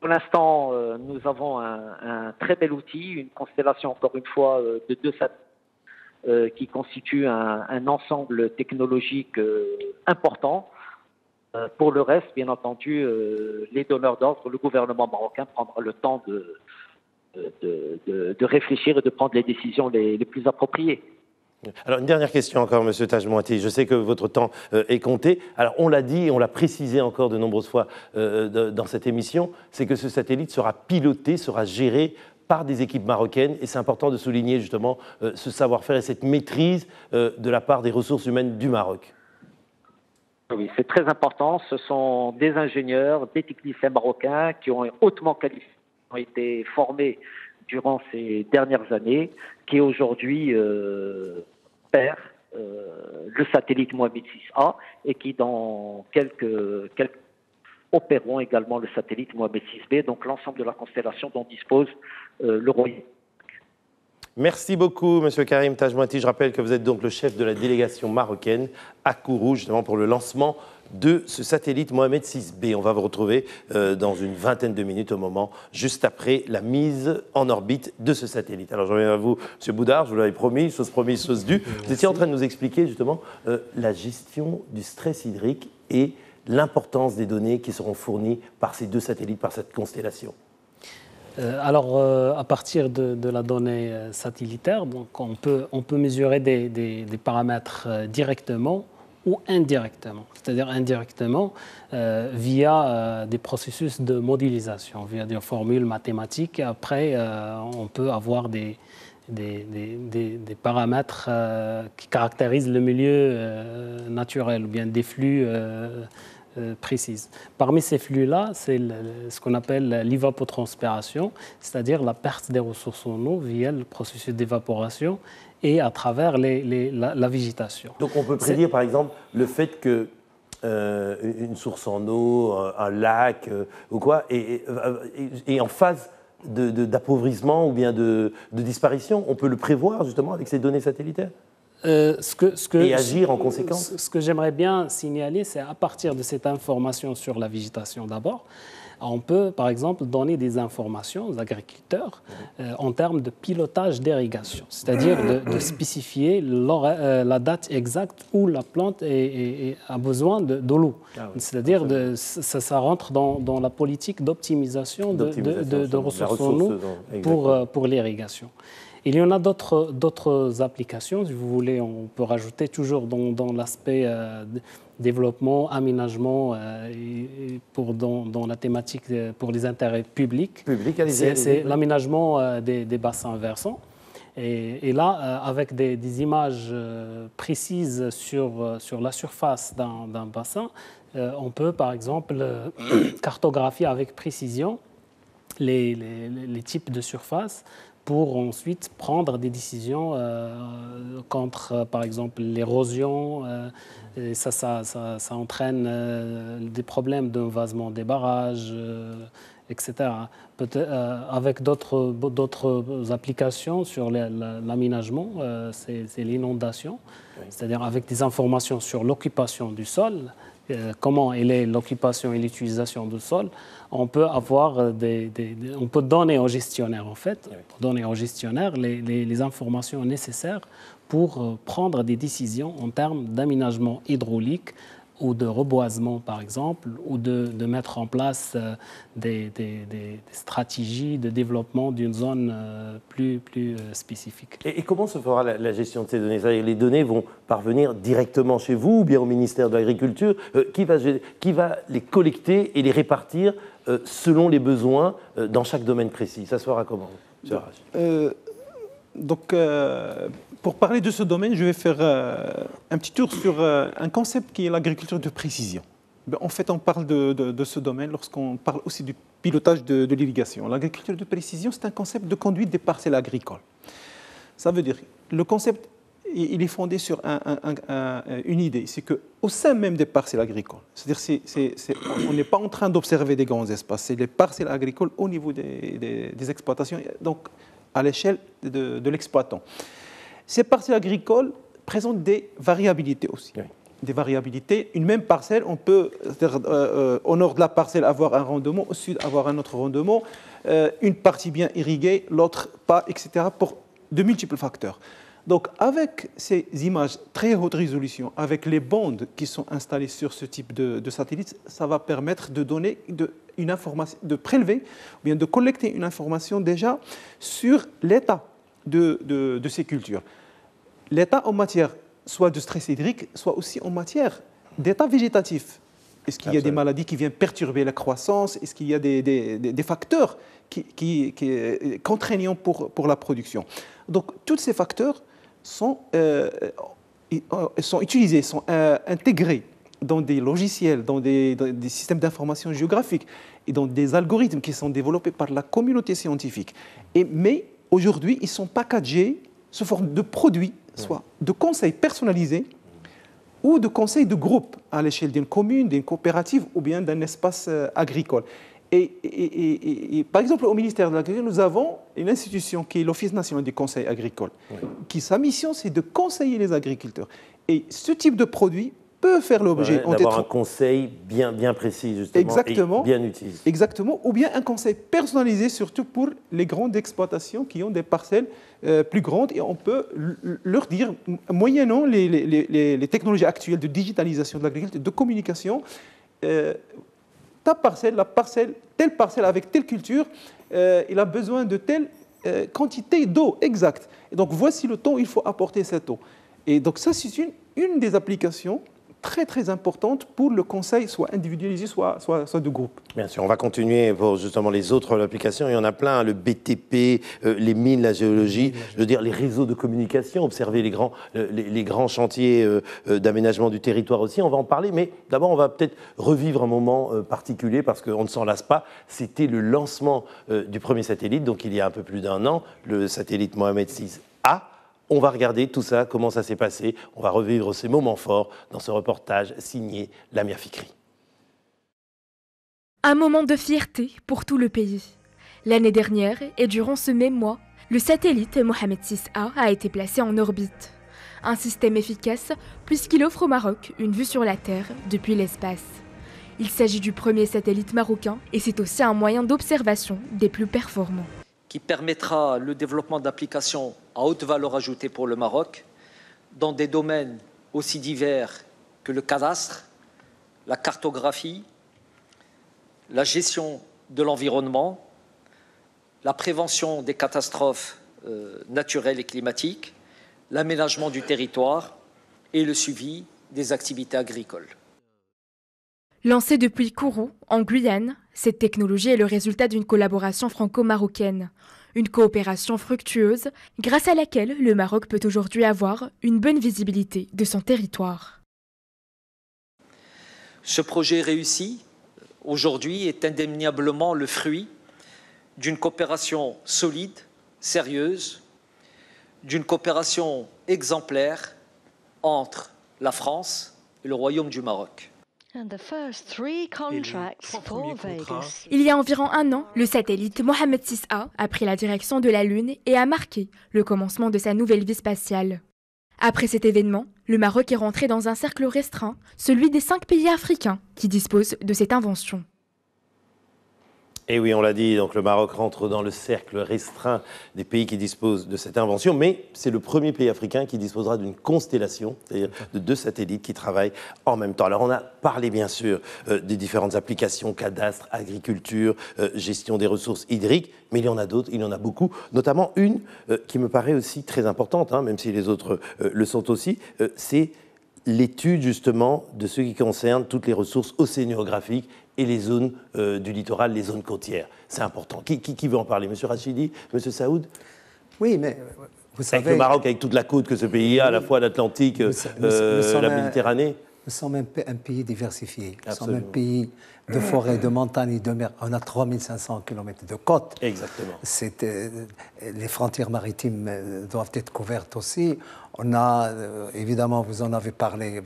Pour l'instant, nous avons un très bel outil, une constellation encore une fois de 2 satellites qui constitue un ensemble technologique important. Pour le reste, bien entendu, les donneurs d'ordre, le gouvernement marocain prendra le temps de réfléchir et de prendre les décisions les plus appropriées. Alors, une dernière question encore, M. Tajmouati. Je sais que votre temps est compté. Alors, on l'a dit et on l'a précisé encore de nombreuses fois dans cette émission, c'est que ce satellite sera piloté, sera géré par des équipes marocaines. Et c'est important de souligner justement ce savoir-faire et cette maîtrise de la part des ressources humaines du Maroc. Oui, c'est très important. Ce sont des ingénieurs, des techniciens marocains qui ont hautement qualifiés, ont été formés durant ces dernières années, qui aujourd'hui perd le satellite Mohamed 6A et qui dans quelques opéreront également le satellite Mohamed 6B, donc l'ensemble de la constellation dont dispose le Royaume. Merci beaucoup, M. Karim Tajmouati. Je rappelle que vous êtes donc le chef de la délégation marocaine à Kourou, justement pour le lancement de ce satellite Mohamed 6B. On va vous retrouver dans une vingtaine de minutes au moment, juste après la mise en orbite de ce satellite. Alors je reviens à vous, M. Boudard, je vous l'avais promis, chose promise, chose due. Vous étiez en train de nous expliquer justement la gestion du stress hydrique et l'importance des données qui seront fournies par ces 2 satellites, par cette constellation. Alors, à partir de la donnée satellitaire, donc on peut mesurer des paramètres directement ou indirectement. C'est-à-dire indirectement via des processus de modélisation, via des formules mathématiques. Et après, on peut avoir des paramètres qui caractérisent le milieu naturel ou bien des flux précises. Parmi ces flux-là, c'est ce qu'on appelle l'évapotranspiration, c'est-à-dire la perte des ressources en eau via le processus d'évaporation et à travers la végétation. Donc on peut prédire par exemple le fait que une source en eau, un lac ou quoi, est en phase d'appauvrissement ou bien de disparition. On peut le prévoir justement avec ces données satellitaires et agir en conséquence. Ce que j'aimerais bien signaler, c'est à partir de cette information sur la végétation d'abord, on peut par exemple donner des informations aux agriculteurs en termes de pilotage d'irrigation, c'est-à-dire de spécifier la date exacte où la plante a besoin de l'eau. C'est-à-dire ça rentre dans la politique d'optimisation de ressources en eau pour l'irrigation. Il y en a d'autres applications, si vous voulez, on peut rajouter toujours dans l'aspect développement, aménagement, dans la thématique pour les intérêts publics. C'est l'aménagement des bassins versants. Et là, avec des images précises sur la surface d'un bassin, on peut par exemple cartographier avec précision les types de surfaces pour ensuite prendre des décisions contre, par exemple, l'érosion. Ça entraîne des problèmes d'envasement des barrages, etc. Avec d'autres applications sur l'aménagement, c'est l'inondation, c'est-à-dire avec des informations sur l'occupation du sol, comment est l'occupation et l'utilisation du sol, on peut avoir on peut donner au gestionnaire les informations nécessaires pour prendre des décisions en termes d'aménagement hydraulique ou de reboisement par exemple, ou de mettre en place des stratégies de développement d'une zone plus spécifique. Et comment se fera la gestion de ces données? C'est-à-dire, les données vont parvenir directement chez vous ou bien au ministère de l'Agriculture? Qui va les collecter et les répartir selon les besoins dans chaque domaine précis? Ça se fera comment, M. Harachi? Donc, pour parler de ce domaine, je vais faire un petit tour sur un concept qui est l'agriculture de précision. En fait, on parle de ce domaine lorsqu'on parle aussi du pilotage de l'irrigation. L'agriculture de précision, c'est un concept de conduite des parcelles agricoles. Ça veut dire, le concept, il est fondé sur une idée, c'est qu'au sein même des parcelles agricoles, c'est-à-dire on n'est pas en train d'observer des grands espaces, c'est les parcelles agricoles au niveau des exploitations, donc à l'échelle de l'exploitant. Ces parcelles agricoles présentent des variabilités aussi. Oui. Des variabilités. Une même parcelle, on peut, au nord de la parcelle, avoir un rendement, au sud, avoir un autre rendement, une partie bien irriguée, l'autre pas, etc., pour de multiples facteurs. Donc, avec ces images très haute résolution, avec les bandes qui sont installées sur ce type de satellite, ça va permettre de donner une information, de prélever, ou bien de collecter une information déjà sur l'état de ces cultures. L'état en matière soit de stress hydrique, soit aussi en matière d'état végétatif. Est-ce qu'il y a des maladies qui viennent perturber la croissance? Est-ce qu'il y a des facteurs qui contraignants pour la production? Donc, tous ces facteurs sont utilisés, sont intégrés dans des logiciels, dans des systèmes d'information géographique et dans des algorithmes qui sont développés par la communauté scientifique. Mais aujourd'hui, ils sont packagés sous forme de produits, soit de conseils personnalisés ou de conseils de groupe à l'échelle d'une commune, d'une coopérative ou bien d'un espace agricole. Et par exemple, au ministère de l'Agriculture, nous avons une institution qui est l'Office national du conseil agricole, qui sa mission, c'est de conseiller les agriculteurs. Et ce type de produit peut faire l'objet d'avoir un conseil bien précis, justement, exactement, et bien utilisé. Exactement, ou bien un conseil personnalisé, surtout pour les grandes exploitations qui ont des parcelles plus grandes, et on peut leur dire, moyennant les technologies actuelles de digitalisation de l'agriculture, de communication, ta parcelle, telle parcelle avec telle culture, il a besoin de telle quantité d'eau exacte. Et donc voici le temps où il faut apporter cette eau. Et donc ça, c'est une des applications très très importante pour le conseil, soit individualisé, soit de groupe. Bien sûr, on va continuer pour justement les autres applications. Il y en a plein, le BTP, les mines, la géologie, je veux dire les réseaux de communication, observer les grands chantiers d'aménagement du territoire aussi. On va en parler, mais d'abord on va peut-être revivre un moment particulier parce qu'on ne s'en lasse pas. C'était le lancement du premier satellite, donc il y a un peu plus d'un an, le satellite Mohamed VI-A. On va regarder tout ça, comment ça s'est passé. On va revivre ces moments forts dans ce reportage signé Lamia Fikri. Un moment de fierté pour tout le pays. L'année dernière, et durant ce même mois, le satellite Mohamed VI-A a été placé en orbite. Un système efficace puisqu'il offre au Maroc une vue sur la Terre depuis l'espace. Il s'agit du premier satellite marocain et c'est aussi un moyen d'observation des plus performants. Qui permettra le développement d'applications à haute valeur ajoutée pour le Maroc dans des domaines aussi divers que le cadastre, la cartographie, la gestion de l'environnement, la prévention des catastrophes naturelles et climatiques, l'aménagement du territoire et le suivi des activités agricoles. Lancée depuis Kourou, en Guyane, cette technologie est le résultat d'une collaboration franco-marocaine. Une coopération fructueuse, grâce à laquelle le Maroc peut aujourd'hui avoir une bonne visibilité de son territoire. Ce projet réussi, aujourd'hui, est indéniablement le fruit d'une coopération solide, sérieuse, d'une coopération exemplaire entre la France et le Royaume du Maroc. Il y a environ un an, le satellite Mohamed VI-A a pris la direction de la Lune et a marqué le commencement de sa nouvelle vie spatiale. Après cet événement, le Maroc est rentré dans un cercle restreint, celui des 5 pays africains qui disposent de cette invention. Et oui, on l'a dit, donc le Maroc rentre dans le cercle restreint des pays qui disposent de cette invention, mais c'est le premier pays africain qui disposera d'une constellation, c'est-à-dire de 2 satellites qui travaillent en même temps. Alors on a parlé bien sûr des différentes applications, cadastre, agriculture, gestion des ressources hydriques, mais il y en a d'autres, il y en a beaucoup, notamment une qui me paraît aussi très importante, même si les autres le sont aussi, c'est l'étude justement de ce qui concerne toutes les ressources océanographiques et les zones du littoral, les zones côtières. C'est important. Qui veut en parler? Monsieur Rachidi? Monsieur Saoud? Oui, mais vous savez... Avec le Maroc, avec toute la côte que ce pays a, à la fois l'Atlantique, la Méditerranée. Nous sommes un pays diversifié. Nous Absolument. sommes un pays de forêt, de montagne et de mer. On a 3500 km de côte. Exactement. Les frontières maritimes doivent être couvertes aussi. On a, évidemment, vous en avez parlé,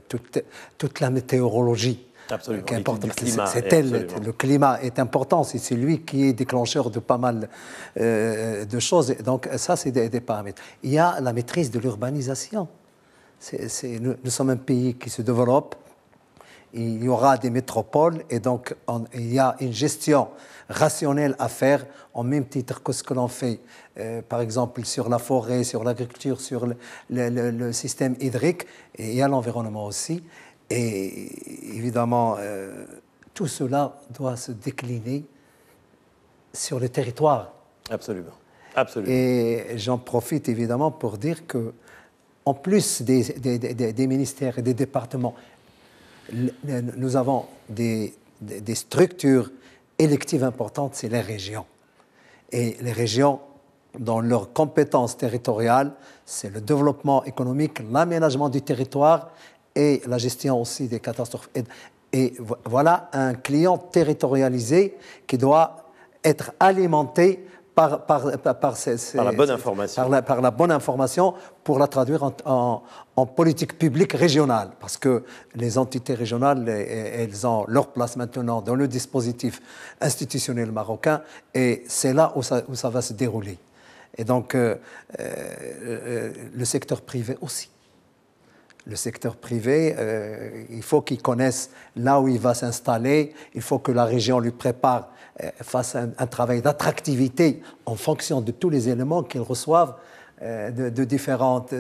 toute la météorologie. Absolument. Qui est importante. Absolument. Le climat est important, c'est lui qui est déclencheur de pas mal de choses. Donc ça, c'est des paramètres. Il y a la maîtrise de l'urbanisation. Nous sommes un pays qui se développe. Il y aura des métropoles et donc il y a une gestion rationnelle à faire en même titre que ce que l'on fait, par exemple, sur la forêt, sur l'agriculture, sur le système hydrique et à l'environnement aussi. Et évidemment, tout cela doit se décliner sur le territoire. Absolument. Absolument. Et j'en profite évidemment pour dire que, en plus des ministères et des départements, nous avons des structures électives importantes, c'est les régions. Et les régions, dans leurs compétences territoriales, c'est le développement économique, l'aménagement du territoire et la gestion aussi des catastrophes. Et voilà un client territorialisé qui doit être alimenté par la bonne information. Par la bonne information pour la traduire en politique publique régionale. Parce que les entités régionales, elles ont leur place maintenant dans le dispositif institutionnel marocain et c'est là où ça va se dérouler. Et donc, le secteur privé aussi. Le secteur privé, il faut qu'il connaisse là où il va s'installer, il faut que la région lui prépare, fasse un travail d'attractivité en fonction de tous les éléments qu'ils reçoivent de différentes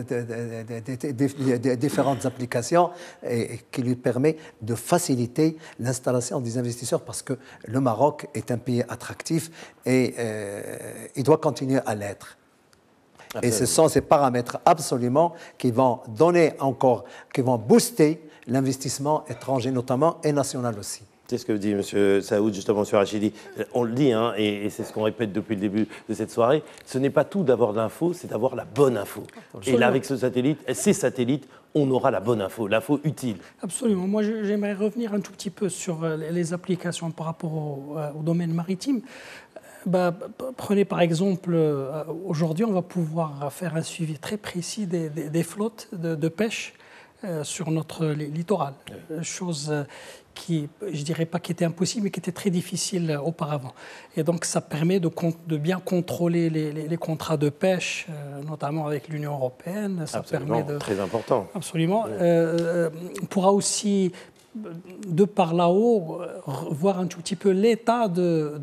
applications et qui lui permet de faciliter l'installation des investisseurs parce que le Maroc est un pays attractif et il doit continuer à l'être. Absolument. Et ce sont ces paramètres absolument qui vont booster l'investissement étranger notamment et national aussi. C'est ce que dit M. Saoud, justement, M. Rachidi. On le dit, hein, et c'est ce qu'on répète depuis le début de cette soirée, ce n'est pas tout d'avoir de l'info, c'est d'avoir la bonne info. Absolument. Et là, avec ces satellites, on aura la bonne info, l'info utile. Absolument. Moi, j'aimerais revenir un tout petit peu sur les applications par rapport au domaine maritime. Prenez par exemple, aujourd'hui, on va pouvoir faire un suivi très précis des flottes de pêche sur notre littoral. Chose qui, je ne dirais pas qui était impossible, mais qui était très difficile auparavant. Et donc, ça permet de bien contrôler les contrats de pêche, notamment avec l'Union européenne. Ça absolument, permet très important. Absolument. On pourra aussi, de par là-haut, voir un tout petit peu l'état de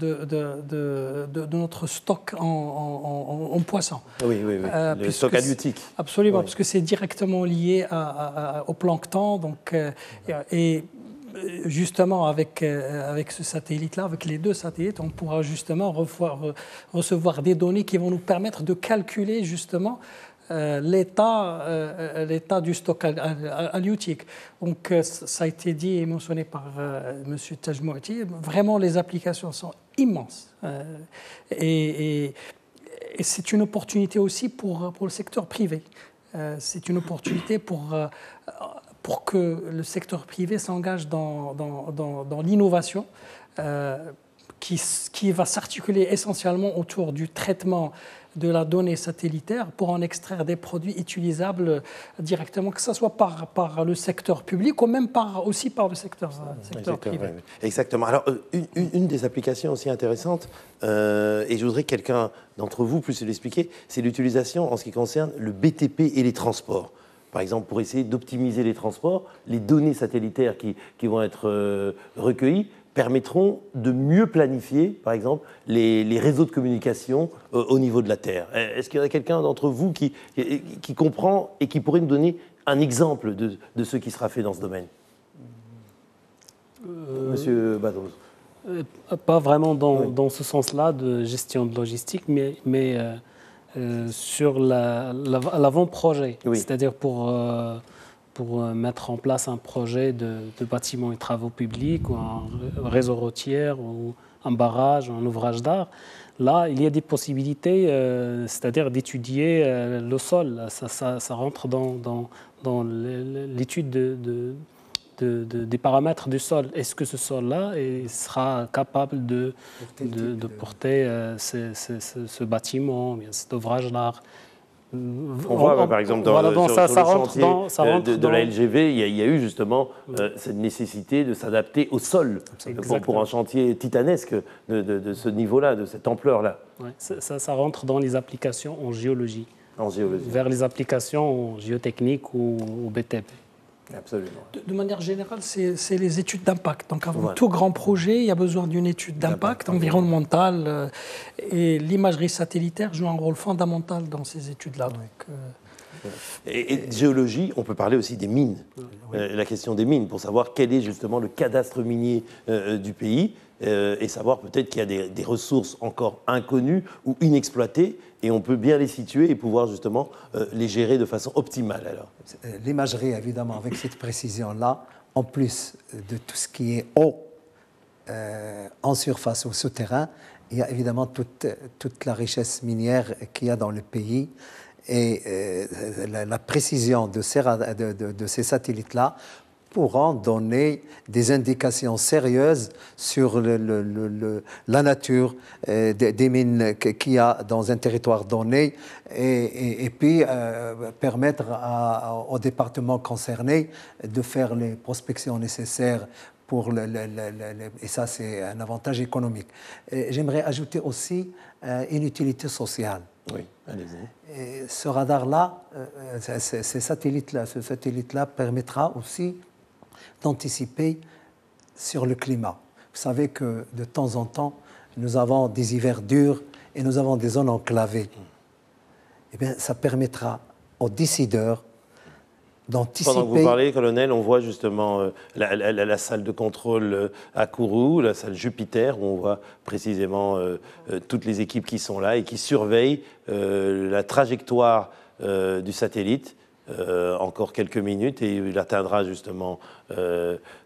notre stock en poissons. Oui, le stock halieutique. Absolument, parce que c'est directement lié au plancton. Donc, et justement, avec ce satellite-là, avec les deux satellites, on pourra justement recevoir des données qui vont nous permettre de calculer justement l'état du stock halieutique. Donc, ça a été dit et mentionné par M. Tajmouati. Vraiment, les applications sont immenses. Et c'est une opportunité aussi pour le secteur privé. C'est une opportunité pour que le secteur privé s'engage dans l'innovation qui va s'articuler essentiellement autour du traitement de la donnée satellitaire pour en extraire des produits utilisables directement, que ce soit par le secteur public ou même aussi par le secteur privé. Ouais. Exactement. Alors, une des applications aussi intéressantes, et je voudrais que quelqu'un d'entre vous puisse l'expliquer, c'est l'utilisation en ce qui concerne le BTP et les transports. Par exemple, pour essayer d'optimiser les transports, les données satellitaires qui vont être recueillies permettront de mieux planifier, par exemple, les réseaux de communication au niveau de la Terre. Est-ce qu'il y a quelqu'un d'entre vous qui comprend et qui pourrait nous donner un exemple de ce qui sera fait dans ce domaine ? Monsieur Badrouz. Pas vraiment dans ce sens-là de gestion de logistique, mais sur l'avant-projet, oui. C'est-à-dire pour mettre en place un projet de bâtiment et travaux publics, ou un réseau routier, ou un barrage, ou un ouvrage d'art. Là, il y a des possibilités, c'est-à-dire d'étudier le sol. Ça rentre dans l'étude des paramètres du sol. Est-ce que ce sol-là sera capable de porter ce bâtiment, cet ouvrage d'art? On voit par exemple sur le chantier de la LGV, il y a eu justement cette nécessité de s'adapter au sol pour un chantier titanesque de ce niveau-là, de cette ampleur-là. Ouais, ça rentre dans les applications en géologie. En géologie. Vers les applications en géotechnique ou au BTP. Absolument. De manière générale, c'est les études d'impact. Donc, avant tout grand projet, il y a besoin d'une étude d'impact environnementale et l'imagerie satellitaire joue un rôle fondamental dans ces études-là. Et géologie, on peut parler aussi des mines. La question des mines, pour savoir quel est justement le cadastre minier du pays et savoir peut-être qu'il y a des ressources encore inconnues ou inexploitées et on peut bien les situer et pouvoir justement les gérer de façon optimale. Alors. L'imagerie, évidemment, avec cette précision-là, en plus de tout ce qui est eau en surface ou souterrain, il y a évidemment toute la richesse minière qu'il y a dans le pays. Et la précision de ces satellites-là pourront donner des indications sérieuses sur la nature des mines qu'il y a dans un territoire donné et puis permettre aux départements concernés de faire les prospections nécessaires et ça, c'est un avantage économique. J'aimerais ajouter aussi une utilité sociale. Oui, allez-y. Ce radar-là, ce satellite-là permettra aussi d'anticiper sur le climat. Vous savez que de temps en temps, nous avons des hivers durs et nous avons des zones enclavées. Eh bien, ça permettra aux décideurs d'anticiper. Pendant que vous parlez, colonel, on voit justement la salle de contrôle à Kourou, la salle Jupiter, où on voit précisément toutes les équipes qui sont là et qui surveillent la trajectoire du satellite. Encore quelques minutes et il atteindra justement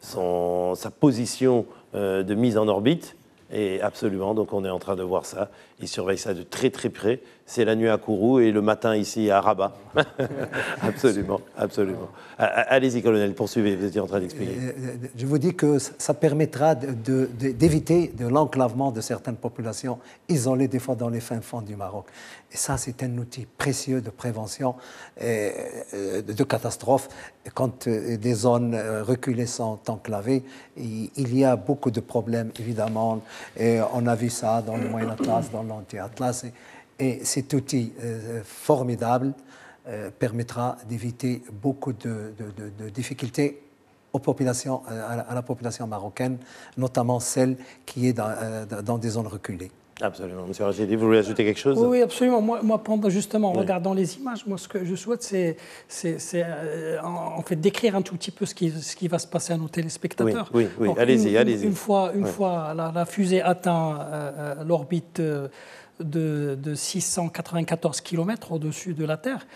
sa position de mise en orbite. Et absolument, donc on est en train de voir ça. Ils surveillent ça de très très près. C'est la nuit à Kourou et le matin ici à Rabat. Absolument, absolument. Allez-y, colonel, poursuivez, vous étiez en train d'expliquer. Je vous dis que ça permettra d'éviter l'enclavement de certaines populations isolées, des fois dans les fins fonds du Maroc. Et ça, c'est un outil précieux de prévention de catastrophes. Quand des zones reculées sont enclavées, il y a beaucoup de problèmes, évidemment. Et on a vu ça dans le Moyen Atlas, dans l'Anti-Atlas. Et cet outil formidable permettra d'éviter beaucoup de difficultés à la population marocaine, notamment celle qui est dans des zones reculées. Absolument. Monsieur Rachidi, vous voulez ajouter quelque chose? Oui, absolument. Moi justement, en regardant les images, moi, ce que je souhaite, c'est en fait décrire un tout petit peu ce qui va se passer à nos téléspectateurs. Oui. Donc, allez-y. Une fois la fusée atteint l'orbite de 694 km au-dessus de la Terre,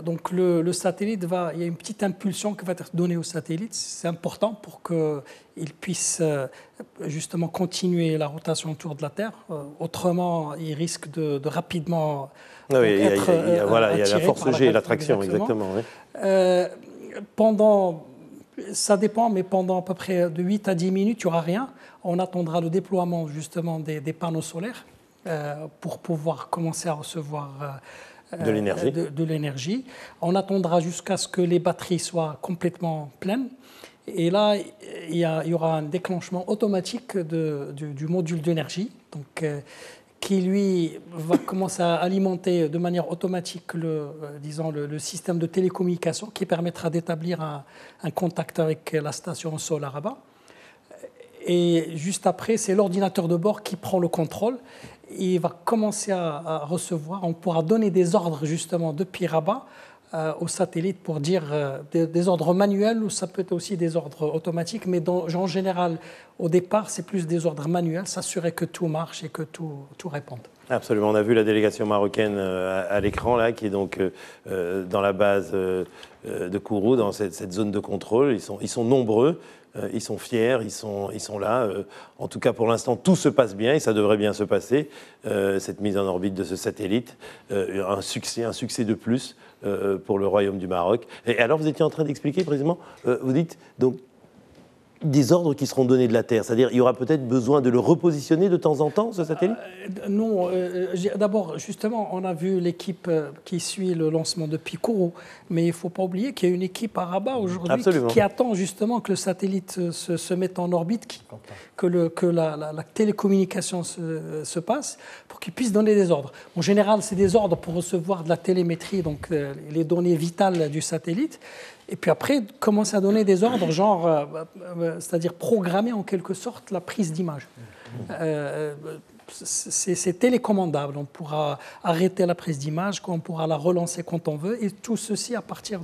donc le satellite il y a une petite impulsion qui va être donnée au satellite. C'est important pour qu'il puisse justement continuer la rotation autour de la Terre. Autrement, il risque de rapidement être il y a la force G, l'attraction, exactement. Ça dépend, mais pendant à peu près de 8 à 10 minutes, il n'y aura rien. On attendra le déploiement justement des panneaux solaires pour pouvoir commencer à recevoir de l'énergie. On attendra jusqu'à ce que les batteries soient complètement pleines. Et là, il y aura un déclenchement automatique du module d'énergie, donc, qui, lui, va commencer à alimenter de manière automatique le système de télécommunication qui permettra d'établir un contact avec la station Sol à Rabat. Et juste après, c'est l'ordinateur de bord qui prend le contrôle. Il va commencer à recevoir, on pourra donner des ordres justement depuis Rabat au satellite pour dire des ordres manuels ou ça peut être aussi des ordres automatiques, mais en général, au départ, c'est plus des ordres manuels, s'assurer que tout marche et que tout réponde. Absolument, on a vu la délégation marocaine à l'écran, là, qui est donc dans la base de Kourou, dans cette zone de contrôle. Ils sont nombreux. Ils sont fiers, ils sont là. En tout cas, pour l'instant, tout se passe bien et ça devrait bien se passer. Cette mise en orbite de ce satellite, un succès de plus pour le Royaume du Maroc. Et alors, vous étiez en train d'expliquer, précisément, vous dites donc des ordres qui seront donnés de la Terre, c'est-à-dire il y aura peut-être besoin de le repositionner de temps en temps, ce satellite? Non, d'abord, justement, on a vu l'équipe qui suit le lancement de Pico, mais il ne faut pas oublier qu'il y a une équipe à Rabat aujourd'hui qui attend justement que le satellite se mette en orbite, que la télécommunication se passe, pour qu'il puisse donner des ordres. En général, c'est des ordres pour recevoir de la télémétrie, donc les données vitales du satellite. Et puis après, commencer à donner des ordres, genre, c'est-à-dire programmer en quelque sorte la prise d'image. C'est télécommandable. On pourra arrêter la prise d'image, on pourra la relancer quand on veut, et tout ceci à partir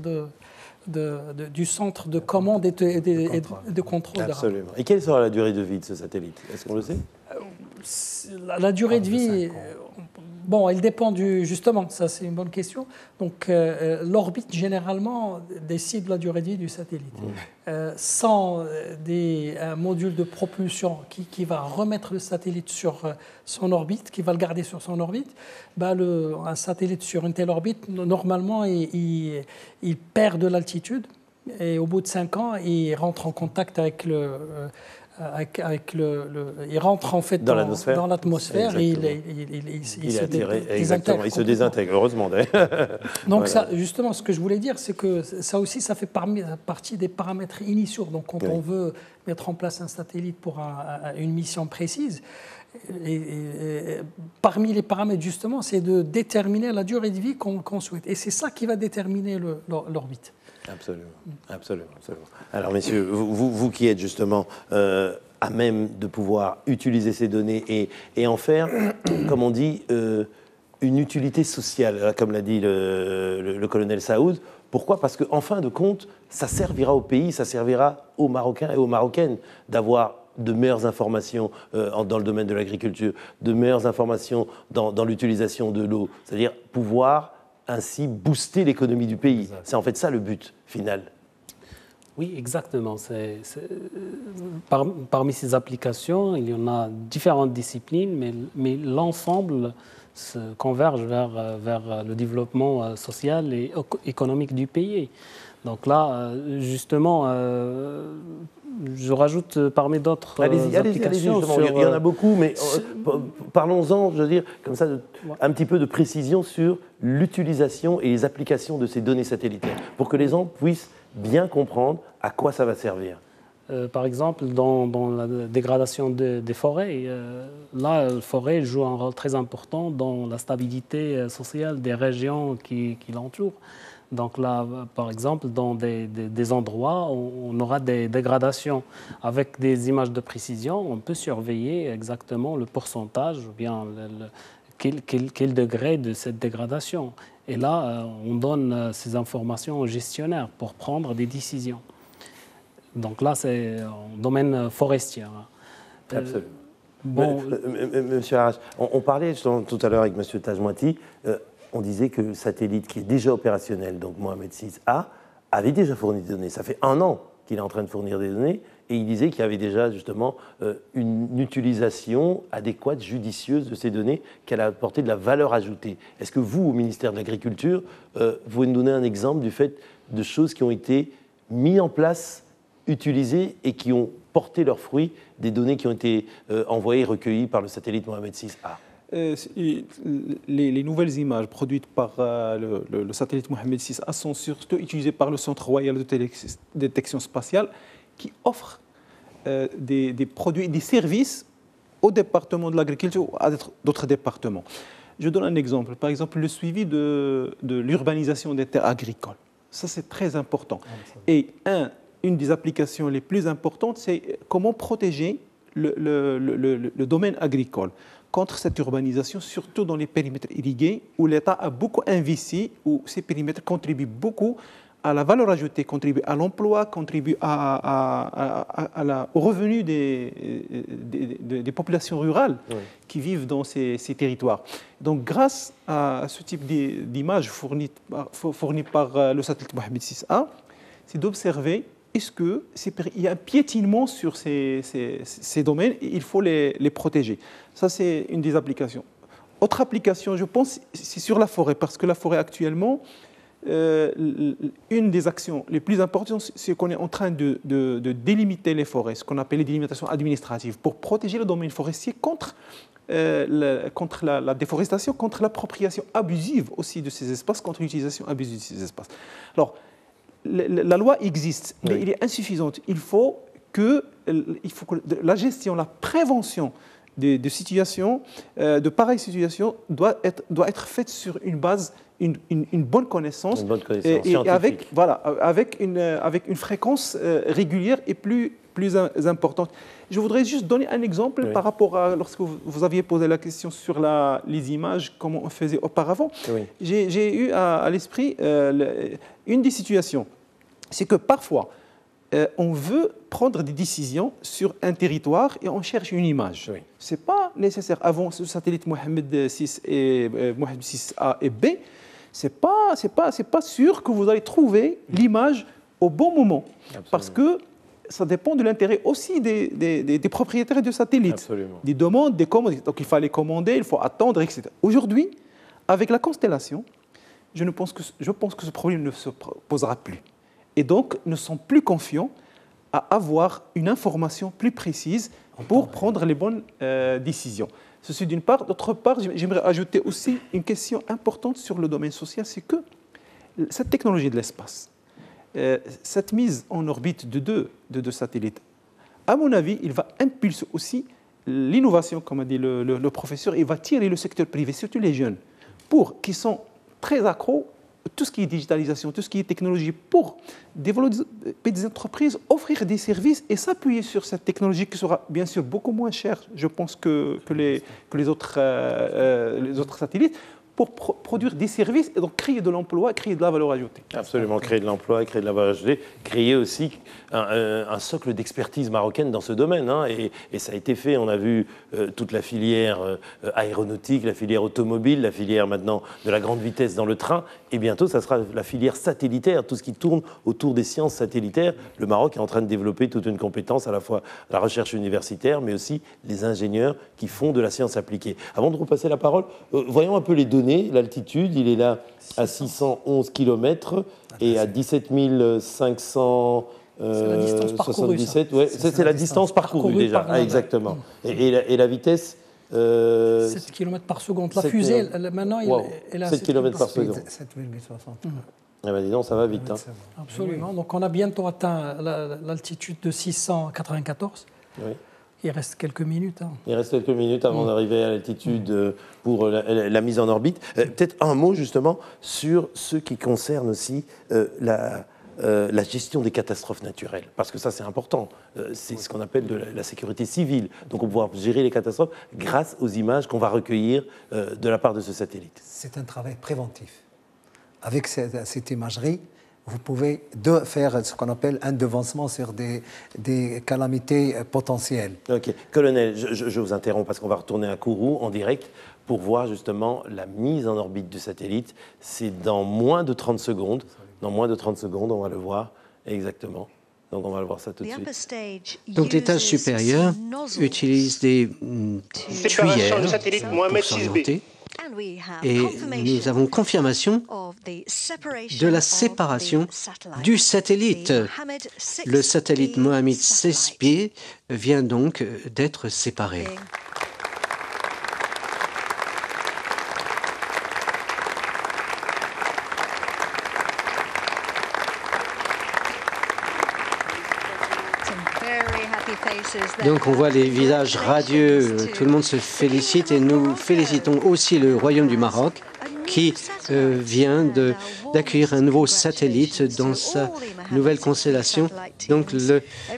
du centre de commande et de contrôle. Absolument. Et quelle sera la durée de vie de ce satellite? Est-ce qu'on le sait? La durée de vie, bon, elle dépend justement, ça c'est une bonne question. Donc l'orbite généralement décide la durée de vie du satellite. Sans des modules de propulsion qui va remettre le satellite sur son orbite, qui va le garder sur son orbite, un satellite sur une telle orbite, normalement il perd de l'altitude et au bout de 5 ans, il rentre en contact avec il rentre en fait dans l'atmosphère et il se désintègre, heureusement. Donc ça, justement, ce que je voulais dire, c'est que ça aussi, ça fait partie des paramètres initiaux. Donc quand on veut mettre en place un satellite pour une mission précise, parmi les paramètres, justement, c'est de déterminer la durée de vie qu'on souhaite. Et c'est ça qui va déterminer l'orbite. Absolument, absolument, absolument. Alors, messieurs, vous qui êtes justement à même de pouvoir utiliser ces données et en faire, comme on dit, une utilité sociale, comme l'a dit le colonel Saoud. Pourquoi? Parce qu'en fin de compte, ça servira au pays, ça servira aux Marocains et aux Marocaines d'avoir de meilleures informations dans le domaine de l'agriculture, de meilleures informations dans l'utilisation de l'eau, c'est-à-dire pouvoir ainsi booster l'économie du pays. C'est en fait ça le but final. Oui, exactement. Parmi ces applications, il y en a différentes disciplines, mais l'ensemble se converge vers le développement social et économique du pays. Donc là, justement, je rajoute parmi d'autres applications. Allez-y, il y en a beaucoup, mais parlons-en, je veux dire, comme ça, un petit peu de précision sur l'utilisation et les applications de ces données satellitaires, pour que les gens puissent bien comprendre à quoi ça va servir. Par exemple, dans la dégradation des forêts, là, la forêt joue un rôle très important dans la stabilité sociale des régions qui l'entourent. Donc là, par exemple, dans des endroits où on aura des dégradations avec des images de précision, on peut surveiller exactement le pourcentage ou bien quel degré de cette dégradation. Et là, on donne ces informations aux gestionnaires pour prendre des décisions. Donc là, c'est en domaine forestier. Absolument. Monsieur Arash, on parlait tout à l'heure avec Monsieur Tajmouati, on disait que le satellite qui est déjà opérationnel, donc Mohamed VI-A, avait déjà fourni des données. Ça fait 1 an qu'il est en train de fournir des données et il disait qu'il y avait déjà justement une utilisation adéquate, judicieuse de ces données, qu'elle a apporté de la valeur ajoutée. Est-ce que vous, au ministère de l'Agriculture, vous pouvez nous donner un exemple du fait de choses qui ont été mises en place, utilisées et qui ont porté leurs fruits, des données qui ont été envoyées, recueillies par le satellite Mohamed VI-A? Les nouvelles images produites par le satellite Mohamed VI-A sont surtout utilisées par le Centre royal de détection spatiale qui offre des produits et des services au département de l'agriculture ou à d'autres départements. Je donne un exemple. Par exemple, le suivi de l'urbanisation des terres agricoles. Ça, c'est très important. Et une des applications les plus importantes, c'est comment protéger le domaine agricole contre cette urbanisation, surtout dans les périmètres irrigués, où l'État a beaucoup investi, où ces périmètres contribuent beaucoup à la valeur ajoutée, contribuent à l'emploi, contribuent au revenu des populations rurales qui vivent dans ces territoires. Donc, grâce à ce type d'images fournies par le satellite Mohamed VI-A, c'est d'observer est-ce qu'il y a un piétinement sur ces domaines et il faut les protéger? Ça, c'est une des applications. Autre application, je pense, c'est sur la forêt, parce que la forêt actuellement, une des actions les plus importantes, c'est qu'on est en train de délimiter les forêts, ce qu'on appelle les délimitations administratives, pour protéger le domaine forestier contre la déforestation, contre l'appropriation abusive aussi de ces espaces, contre l'utilisation abusive de ces espaces. Alors, la loi existe, mais elle est insuffisante. Il faut que la gestion, la prévention de situations, de pareilles situations, doit être faite sur une base, une bonne connaissance, et avec une fréquence régulière et plus importante. Je voudrais juste donner un exemple par rapport à lorsque vous aviez posé la question sur les images, comment on faisait auparavant. J'ai eu à l'esprit une des situations, c'est que parfois, on veut prendre des décisions sur un territoire et on cherche une image. Ce n'est pas nécessaire. Avant ce satellite Mohamed 6 et Mohamed 6A et B, ce n'est pas sûr que vous allez trouver l'image au bon moment. Absolument. Parce que ça dépend de l'intérêt aussi des propriétaires de satellites. Absolument. Des demandes, des commandes. Donc il fallait commander, il faut attendre, etc. Aujourd'hui, avec la constellation, je pense que ce problème ne se posera plus. Et donc, nous sommes plus confiants à avoir une information plus précise pour prendre les bonnes décisions. Ceci d'une part. D'autre part, j'aimerais ajouter aussi une question importante sur le domaine social, c'est que cette technologie de l'espace, cette mise en orbite de deux satellites, à mon avis, il va impulser aussi l'innovation, comme a dit le professeur, il va tirer le secteur privé, surtout les jeunes, qui sont très accros tout ce qui est digitalisation, tout ce qui est technologie, pour développer des entreprises, offrir des services et s'appuyer sur cette technologie qui sera bien sûr beaucoup moins chère, je pense, que les autres satellites, pour produire des services et donc créer de l'emploi, créer de la valeur ajoutée. Absolument, créer de l'emploi, créer de la valeur ajoutée, créer aussi un socle d'expertise marocaine dans ce domaine. Hein, et ça a été fait, on a vu toute la filière aéronautique, la filière automobile, la filière maintenant de la grande vitesse dans le train, et bientôt ça sera la filière satellitaire, tout ce qui tourne autour des sciences satellitaires. Le Maroc est en train de développer toute une compétence, à la fois la recherche universitaire, mais aussi les ingénieurs qui font de la science appliquée. Avant de repasser la parole, voyons un peu les données. L'altitude, il est là à 611 km et à 17 577. Ouais, c'est la distance parcourue déjà, exactement. Et la vitesse 7 km par seconde. La fusée, maintenant, elle a 7 km par seconde. 7860. Eh ben, dis donc, ça va vite. Hein. Absolument. Donc, on a bientôt atteint l'altitude de 694. Oui. Il reste quelques minutes. Hein. Il reste quelques minutes avant d'arriver à l'altitude pour la mise en orbite. Peut-être un mot justement sur ce qui concerne aussi la gestion des catastrophes naturelles. Parce que ça, c'est important. C'est ce qu'on appelle de la sécurité civile. Donc on va pouvoir gérer les catastrophes grâce aux images qu'on va recueillir de la part de ce satellite. C'est un travail préventif. Avec cette imagerie, vous pouvez faire ce qu'on appelle un devancement sur des calamités potentielles. Ok. Colonel, je vous interromps parce qu'on va retourner à Kourou en direct pour voir justement la mise en orbite du satellite. C'est dans moins de 30 secondes. Dans moins de 30 secondes, on va le voir exactement. Donc on va le voir ça tout de suite. Donc l'étage supérieur utilise des tuyères pour s'orienter. Et nous avons confirmation de la séparation du satellite. Le satellite Mohamed 6B vient donc d'être séparé. Donc on voit les visages radieux, tout le monde se félicite et nous félicitons aussi le Royaume du Maroc qui vient d'accueillir un nouveau satellite dans sa nouvelle constellation. Donc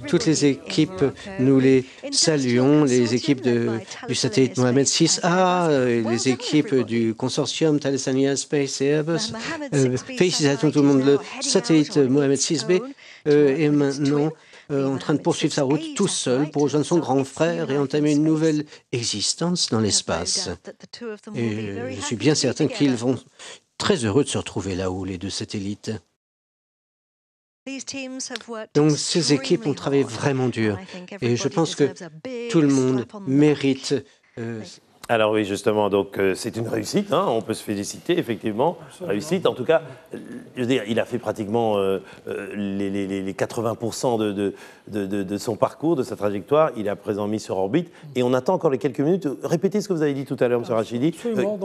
toutes les équipes, nous les saluons, les équipes du satellite Mohamed 6A, les équipes du consortium Thales Alenia Space et Airbus. Félicitations tout le monde. Le satellite Mohamed 6B est maintenant en train de poursuivre sa route tout seul pour rejoindre son grand frère et entamer une nouvelle existence dans l'espace. Et je suis bien certain qu'ils vont très heureux de se retrouver là-haut, les deux satellites. Donc ces équipes ont travaillé vraiment dur et je pense que tout le monde mérite. Alors oui, justement, donc c'est une réussite, hein, on peut se féliciter, effectivement. Absolument. Réussite, en tout cas, je veux dire, il a fait pratiquement les 80% de son parcours, de sa trajectoire. Il est à présent mis sur orbite et on attend encore les quelques minutes. Répétez ce que vous avez dit tout à l'heure, M. Rachidi.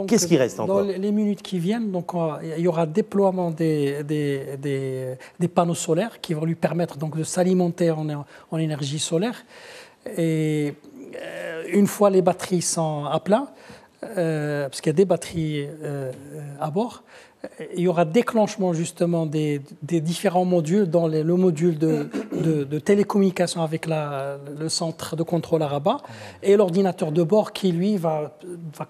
Qu'est-ce qui reste encore? Dans les minutes qui viennent, donc, il y aura déploiement des panneaux solaires qui vont lui permettre donc, de s'alimenter en énergie solaire. Et une fois les batteries sont à plein, parce qu'il y a des batteries à bord, il y aura déclenchement justement des différents modules, dans le module de télécommunication avec le centre de contrôle à Rabat et l'ordinateur de bord qui lui va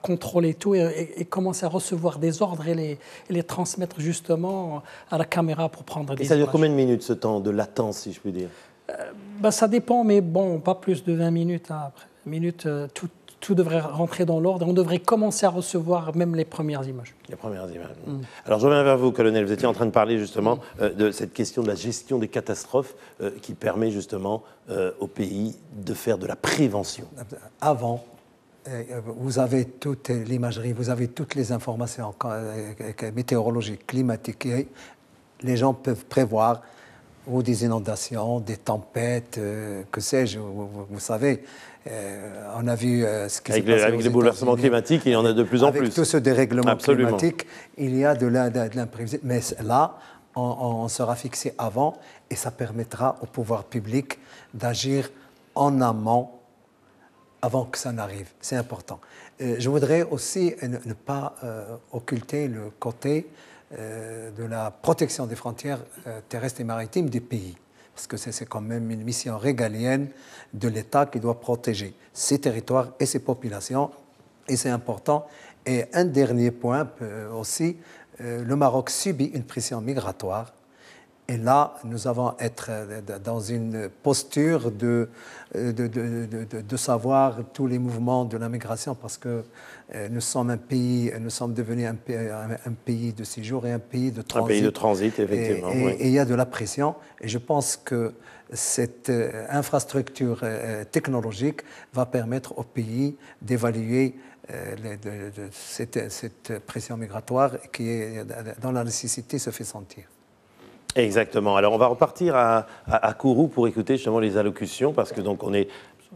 contrôler tout et commencer à recevoir des ordres et les transmettre justement à la caméra pour prendre des images. Et ça dure combien de minutes ce temps de latence, si je puis dire? Ça dépend, mais bon, pas plus de 20 minutes. Hein, après. Tout devrait rentrer dans l'ordre. On devrait commencer à recevoir même les premières images. Les premières images. Alors, je reviens vers vous, colonel. Vous étiez en train de parler justement de cette question de la gestion des catastrophes qui permet justement au pays de faire de la prévention. Avant, vous avez toute l'imagerie, vous avez toutes les informations météorologiques, climatiques. Les gens peuvent prévoir ou des inondations, des tempêtes, que sais-je, vous savez. On a vu ce qui s'est passé avec les bouleversements climatiques, il y en a de plus en plus. Avec tout ce dérèglement climatique, il y a de l'imprévisible. Mais là, on sera fixé avant et ça permettra au pouvoir public d'agir en amont avant que ça n'arrive. C'est important. Je voudrais aussi ne pas occulter le côté de la protection des frontières terrestres et maritimes des pays. Parce que c'est quand même une mission régalienne de l'État qui doit protéger ses territoires et ses populations. Et c'est important. Et un dernier point aussi, le Maroc subit une pression migratoire. Et là, nous allons être dans une posture de savoir tous les mouvements de la migration parce que nous sommes devenus un pays de séjour et un pays de transit. Un pays de transit, effectivement. Et il y a de la pression. Et je pense que cette infrastructure technologique va permettre au pays d'évaluer cette pression migratoire qui est dans la nécessité se fait sentir. Exactement. Alors on va repartir à Kourou pour écouter justement les allocutions parce que donc on est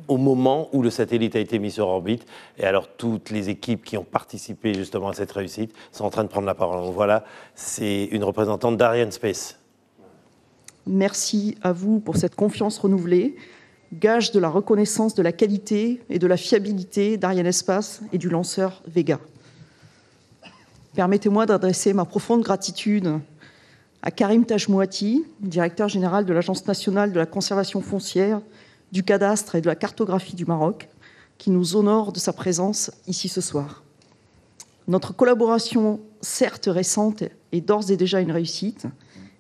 au moment où le satellite a été mis sur orbite et alors toutes les équipes qui ont participé justement à cette réussite sont en train de prendre la parole. Donc voilà, c'est une représentante d'Arianespace. Merci à vous pour cette confiance renouvelée, gage de la reconnaissance de la qualité et de la fiabilité d'Arianespace et du lanceur Vega. Permettez-moi d'adresser ma profonde gratitude à Karim Tajmouati, directeur général de l'Agence nationale de la conservation foncière, du cadastre et de la cartographie du Maroc, qui nous honore de sa présence ici ce soir. Notre collaboration, certes récente, est d'ores et déjà une réussite,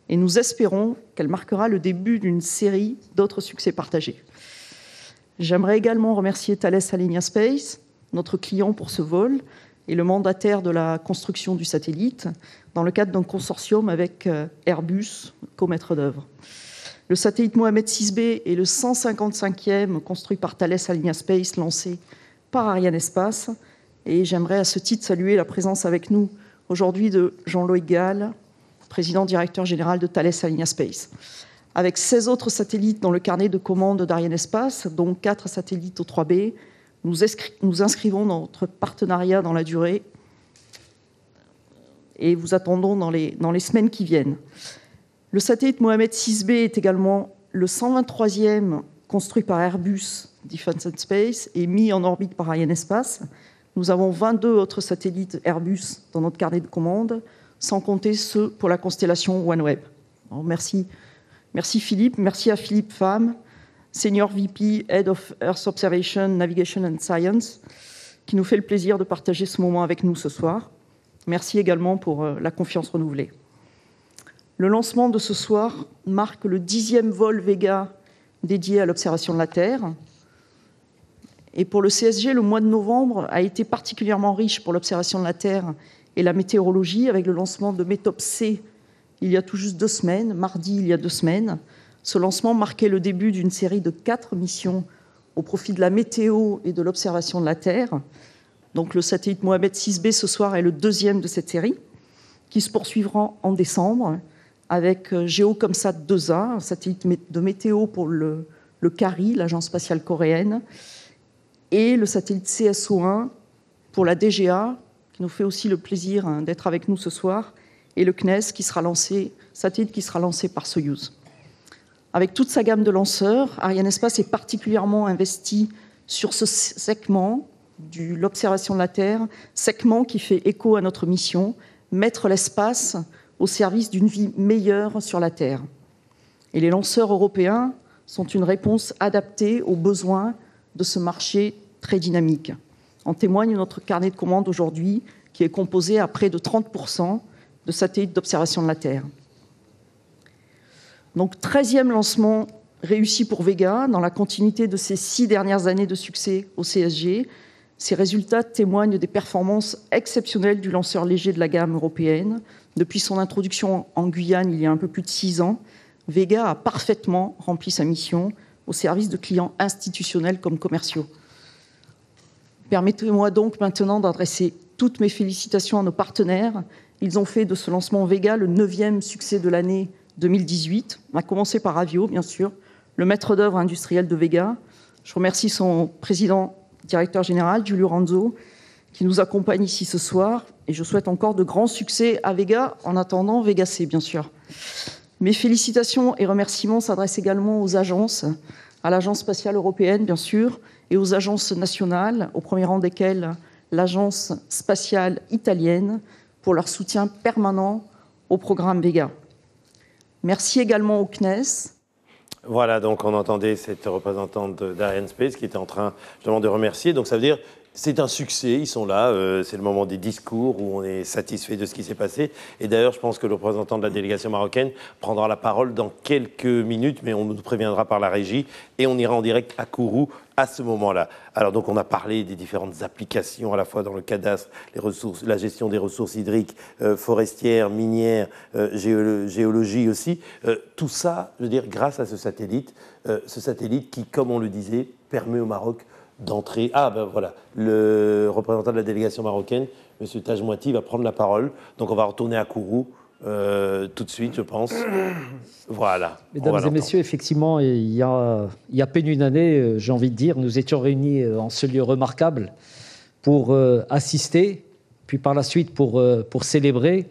et nous espérons qu'elle marquera le début d'une série d'autres succès partagés. J'aimerais également remercier Thales Alenia Space, notre client pour ce vol, et le mandataire de la construction du satellite, dans le cadre d'un consortium avec Airbus, co-maître d'œuvre. Le satellite Mohamed 6B est le 155e construit par Thales Alenia Space, lancé par Arianespace. Et j'aimerais à ce titre saluer la présence avec nous aujourd'hui de Jean-Loïc Gall, président directeur général de Thales Alenia Space. Avec 16 autres satellites dans le carnet de commandes d'Arianespace, dont 4 satellites au 3B, nous inscrivons notre partenariat dans la durée et vous attendons dans les semaines qui viennent. Le satellite Mohamed 6B est également le 123e construit par Airbus Defence and Space et mis en orbite par Arianespace. Nous avons 22 autres satellites Airbus dans notre carnet de commandes, sans compter ceux pour la constellation OneWeb. Alors, merci Philippe, merci à Philippe Pham, Senior VP, Head of Earth Observation, Navigation and Science, qui nous fait le plaisir de partager ce moment avec nous ce soir. Merci également pour la confiance renouvelée. Le lancement de ce soir marque le 10e vol Vega dédié à l'observation de la Terre. Et pour le CSG, le mois de novembre a été particulièrement riche pour l'observation de la Terre et la météorologie, avec le lancement de METOP-C il y a tout juste 2 semaines, mardi il y a 2 semaines. Ce lancement marquait le début d'une série de 4 missions au profit de la météo et de l'observation de la Terre. Donc le satellite Mohamed 6B ce soir est le 2e de cette série, qui se poursuivra en décembre avec GeoComSat 2A, un satellite de météo pour le CARI, l'agence spatiale coréenne, et le satellite CSO1 pour la DGA, qui nous fait aussi le plaisir d'être avec nous ce soir, et le CNES, satellite qui sera lancé par Soyouz. Avec toute sa gamme de lanceurs, Arianespace est particulièrement investi sur ce segment de l'observation de la Terre, segment qui fait écho à notre mission, mettre l'espace au service d'une vie meilleure sur la Terre. Et les lanceurs européens sont une réponse adaptée aux besoins de ce marché très dynamique. En témoigne notre carnet de commandes aujourd'hui, qui est composé à près de 30% de satellites d'observation de la Terre. Donc, 13e lancement réussi pour Vega, dans la continuité de ses 6 dernières années de succès au CSG. Ces résultats témoignent des performances exceptionnelles du lanceur léger de la gamme européenne. Depuis son introduction en Guyane il y a un peu plus de 6 ans, Vega a parfaitement rempli sa mission au service de clients institutionnels comme commerciaux. Permettez-moi donc maintenant d'adresser toutes mes félicitations à nos partenaires. Ils ont fait de ce lancement Vega le 9e succès de l'année 2018. On a commencé par Avio, bien sûr, le maître d'œuvre industriel de Vega. Je remercie son président, directeur général, Giulio Ranzo, qui nous accompagne ici ce soir. Et je souhaite encore de grands succès à Vega, en attendant Vega C, bien sûr. Mes félicitations et remerciements s'adressent également aux agences, à l'Agence spatiale européenne, bien sûr, et aux agences nationales, au premier rang desquelles l'Agence spatiale italienne, pour leur soutien permanent au programme Vega. Merci également au CNES. Voilà, donc on entendait cette représentante d'Arianespace qui était en train justement de remercier. Donc ça veut dire c'est un succès, ils sont là, c'est le moment des discours où on est satisfait de ce qui s'est passé. Et d'ailleurs, je pense que le représentant de la délégation marocaine prendra la parole dans quelques minutes, mais on nous préviendra par la régie et on ira en direct à Kourou à ce moment-là. Alors donc on a parlé des différentes applications à la fois dans le cadastre, les ressources, la gestion des ressources hydriques, forestières, minières, géologie aussi. Tout ça, je veux dire, grâce à ce satellite qui, comme on le disait, permet au Maroc d'entrer. Ah ben voilà, le représentant de la délégation marocaine, M. Tajmouati, va prendre la parole. Donc on va retourner à Kourou tout de suite, je pense. Voilà. Mesdames et messieurs, effectivement, il y a à peine une année, j'ai envie de dire, nous étions réunis en ce lieu remarquable pour assister, puis par la suite pour célébrer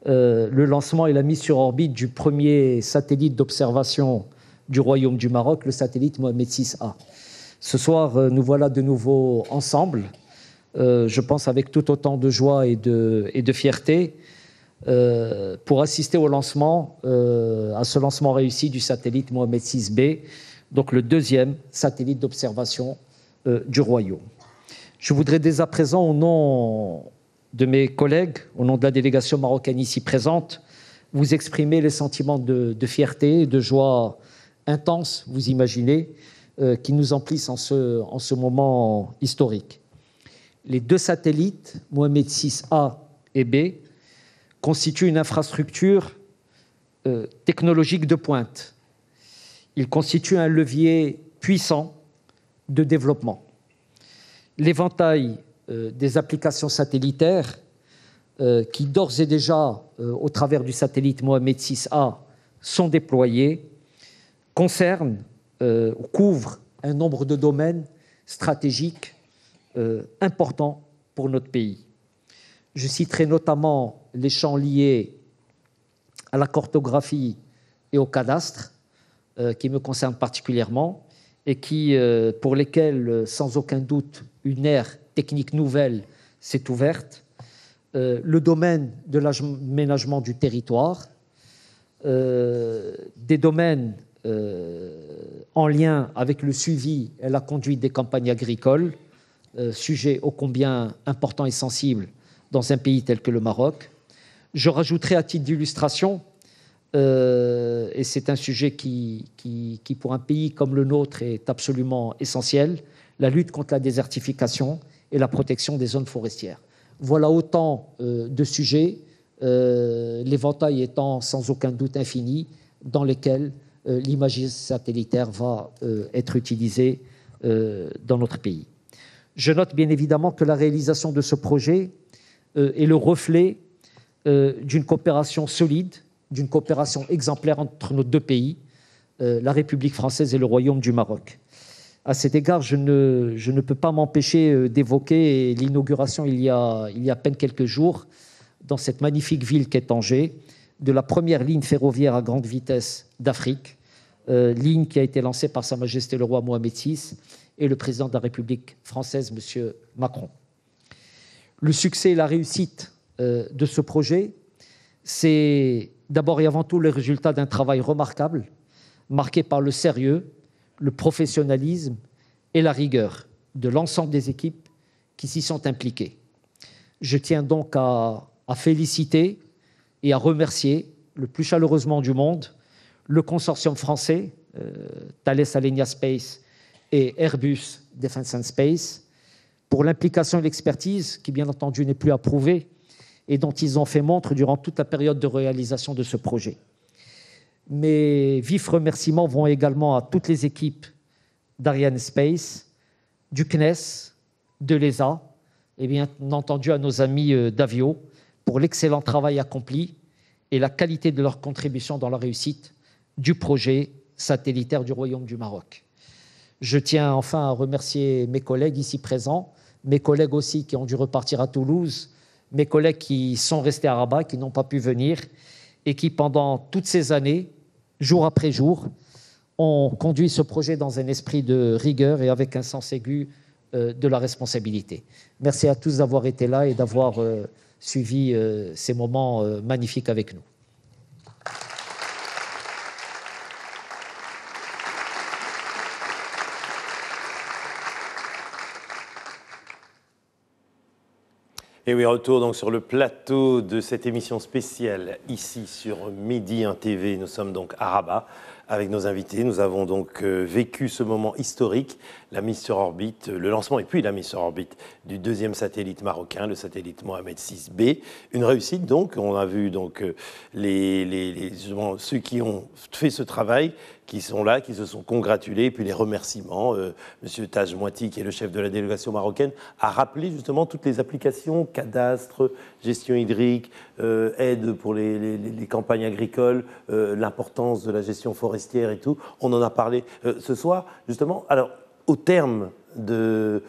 le lancement et la mise sur orbite du premier satellite d'observation du Royaume du Maroc, le satellite Mohamed 6A. Ce soir, nous voilà de nouveau ensemble, je pense avec tout autant de joie et de fierté, pour assister au lancement, à ce lancement réussi du satellite Mohamed 6B, donc le 2e satellite d'observation du Royaume. Je voudrais dès à présent, au nom de mes collègues, au nom de la délégation marocaine ici présente, vous exprimer les sentiments de fierté et de joie intense, vous imaginez, qui nous emplissent en ce moment historique. Les 2 satellites, Mohamed 6A et B, constituent une infrastructure technologique de pointe. Ils constituent un levier puissant de développement. L'éventail des applications satellitaires qui d'ores et déjà, au travers du satellite Mohamed 6A, sont déployés, concernent couvre un nombre de domaines stratégiques importants pour notre pays. Je citerai notamment les champs liés à la cartographie et au cadastre, qui me concernent particulièrement, et pour lesquels, sans aucun doute, une ère technique nouvelle s'est ouverte. Le domaine de l'aménagement du territoire, des domaines en lien avec le suivi et la conduite des campagnes agricoles, sujet ô combien important et sensible dans un pays tel que le Maroc. Je rajouterai à titre d'illustration, et c'est un sujet qui, pour un pays comme le nôtre, est absolument essentiel, la lutte contre la désertification et la protection des zones forestières. Voilà autant de sujets l'éventail étant sans aucun doute infini, dans lesquels l'imagerie satellitaire va être utilisée dans notre pays. Je note bien évidemment que la réalisation de ce projet est le reflet d'une coopération solide, d'une coopération exemplaire entre nos deux pays, la République française et le Royaume du Maroc. À cet égard, je ne peux pas m'empêcher d'évoquer l'inauguration il y a à peine quelques jours, dans cette magnifique ville qu'est Tanger, de la première ligne ferroviaire à grande vitesse d'Afrique, ligne qui a été lancée par Sa Majesté le roi Mohamed VI et le président de la République française, M. Macron. Le succès et la réussite de ce projet, c'est d'abord et avant tout le résultat d'un travail remarquable, marqué par le sérieux, le professionnalisme et la rigueur de l'ensemble des équipes qui s'y sont impliquées. Je tiens donc à féliciter et à remercier le plus chaleureusement du monde le consortium français, Thales Alenia Space et Airbus Defence and Space, pour l'implication et l'expertise qui, bien entendu, n'est plus à prouver et dont ils ont fait montre durant toute la période de réalisation de ce projet. Mes vifs remerciements vont également à toutes les équipes d'Ariane Space, du CNES, de l'ESA et bien entendu à nos amis d'Avio pour l'excellent travail accompli et la qualité de leur contribution dans la réussite du projet satellitaire du Royaume du Maroc. Je tiens enfin à remercier mes collègues ici présents, mes collègues aussi qui ont dû repartir à Toulouse, mes collègues qui sont restés à Rabat, qui n'ont pas pu venir et qui, pendant toutes ces années, jour après jour, ont conduit ce projet dans un esprit de rigueur et avec un sens aigu de la responsabilité. Merci à tous d'avoir été là et d'avoir suivi ces moments magnifiques avec nous. Et oui, retour donc sur le plateau de cette émission spéciale ici sur Midi 1 TV. Nous sommes donc à Rabat avec nos invités. Nous avons donc vécu ce moment historique, la mise sur orbite, le lancement et puis la mise sur orbite du deuxième satellite marocain, le satellite Mohamed VI-B. Une réussite donc. On a vu donc ceux qui ont fait ce travail, qui sont là, qui se sont congratulés, et puis les remerciements. Monsieur Taj Mouati, qui est le chef de la délégation marocaine, a rappelé justement toutes les applications, cadastre, gestion hydrique, aide pour les campagnes agricoles, l'importance de la gestion forestière et tout. On en a parlé ce soir, justement. Alors, au terme de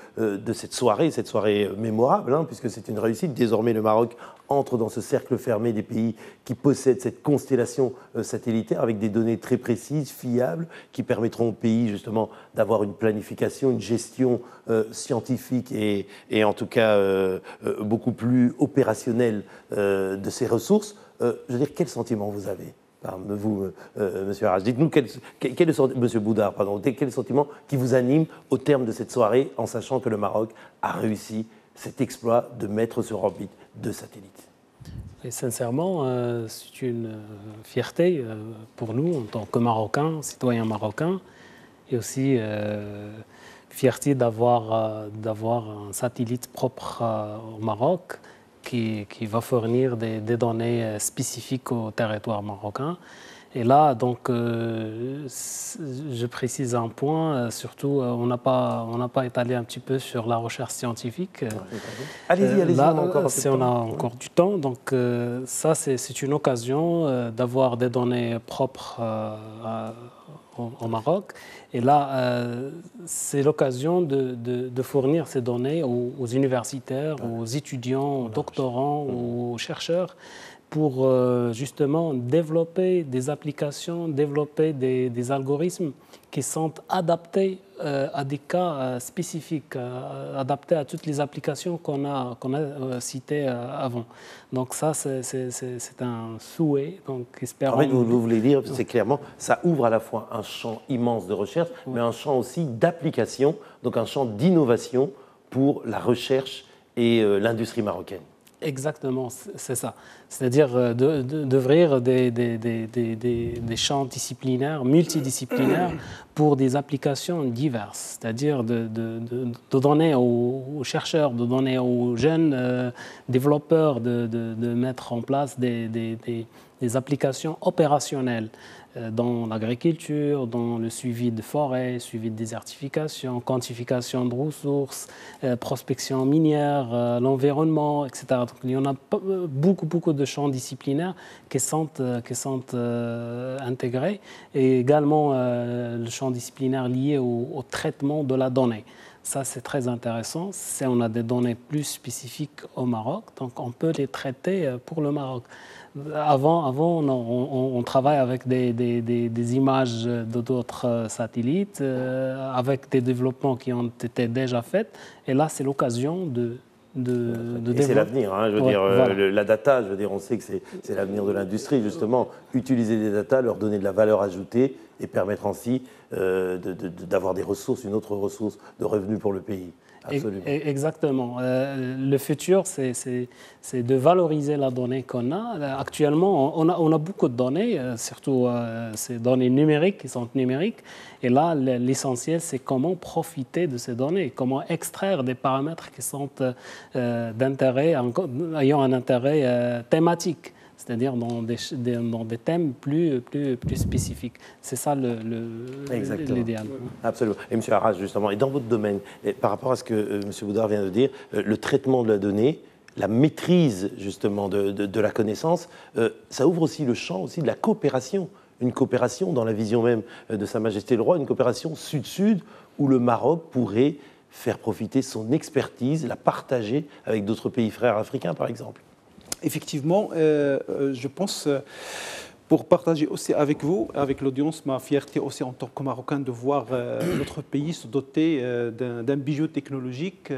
cette soirée mémorable, hein, puisque c'est une réussite, désormais le Maroc entre dans ce cercle fermé des pays qui possèdent cette constellation satellitaire avec des données très précises, fiables, qui permettront au pays justement d'avoir une planification, une gestion scientifique et en tout cas beaucoup plus opérationnelle de ces ressources. Je veux dire, quel sentiment vous avez ? Vous, Monsieur Araj, dites-nous Monsieur Boudard, pardon, quel est le sentiment qui vous anime au terme de cette soirée, en sachant que le Maroc a réussi cet exploit de mettre sur orbite 2 satellites. Et sincèrement, c'est une fierté pour nous en tant que Marocains, citoyens marocains, et aussi fierté d'avoir un satellite propre au Maroc qui va fournir des données spécifiques au territoire marocain. Et là, donc, je précise un point, surtout, on n'a pas étalé un petit peu sur la recherche scientifique. Allez-y, là, on a encore du temps. Donc, ça, c'est une occasion d'avoir des données propres au Maroc. Et là, c'est l'occasion de fournir ces données aux universitaires, aux étudiants, aux doctorants, aux chercheurs, pour justement développer des applications, développer des algorithmes qui sont adaptés à des cas spécifiques, adaptés à toutes les applications qu'on a citées avant. Donc ça, c'est un souhait. Donc, espérons... En fait, vous voulez dire, c'est clairement, ça ouvre à la fois un champ immense de recherche, mais un champ aussi d'application, donc un champ d'innovation pour la recherche et l'industrie marocaine. Exactement, c'est ça. C'est-à-dire d'ouvrir des champs disciplinaires, multidisciplinaires, pour des applications diverses, c'est-à-dire de donner aux chercheurs, de donner aux jeunes développeurs de mettre en place des applications opérationnelles dans l'agriculture, dans le suivi de forêts, suivi de désertification, quantification de ressources, prospection minière, l'environnement, etc. Donc, il y en a beaucoup de champs disciplinaires qui sont intégrés, et également le champ disciplinaire lié au traitement de la donnée. Ça, c'est très intéressant. On a des données plus spécifiques au Maroc, donc on peut les traiter pour le Maroc. Avant on travaille avec des images d'autres satellites, avec des développements qui ont été déjà faits. Et là, c'est l'occasion de développer. C'est l'avenir, hein, voilà. La data, on sait que c'est l'avenir de l'industrie, justement. Utiliser des data, leur donner de la valeur ajoutée et permettre ainsi d'avoir des ressources, une autre ressource de revenus pour le pays. Absolument. Exactement. Le futur, c'est de valoriser la donnée qu'on a. Actuellement, on a beaucoup de données, surtout ces données numériques qui sont numériques. Et là, l'essentiel, c'est comment profiter de ces données, comment extraire des paramètres qui sont ayant un intérêt thématique, c'est-à-dire dans des thèmes plus spécifiques. C'est ça l'idéal. Absolument. Et M. Arras, justement, et dans votre domaine, par rapport à ce que M. Boudard vient de dire, le traitement de la donnée, la maîtrise justement de la connaissance, ça ouvre aussi le champ aussi de la coopération. Une coopération dans la vision même de Sa Majesté le Roi, une coopération sud-sud où le Maroc pourrait faire profiter son expertise, la partager avec d'autres pays frères africains, par exemple. Effectivement, je pense, pour partager aussi avec vous, avec l'audience, ma fierté aussi en tant que Marocain de voir notre pays se doter d'un bijou technologique,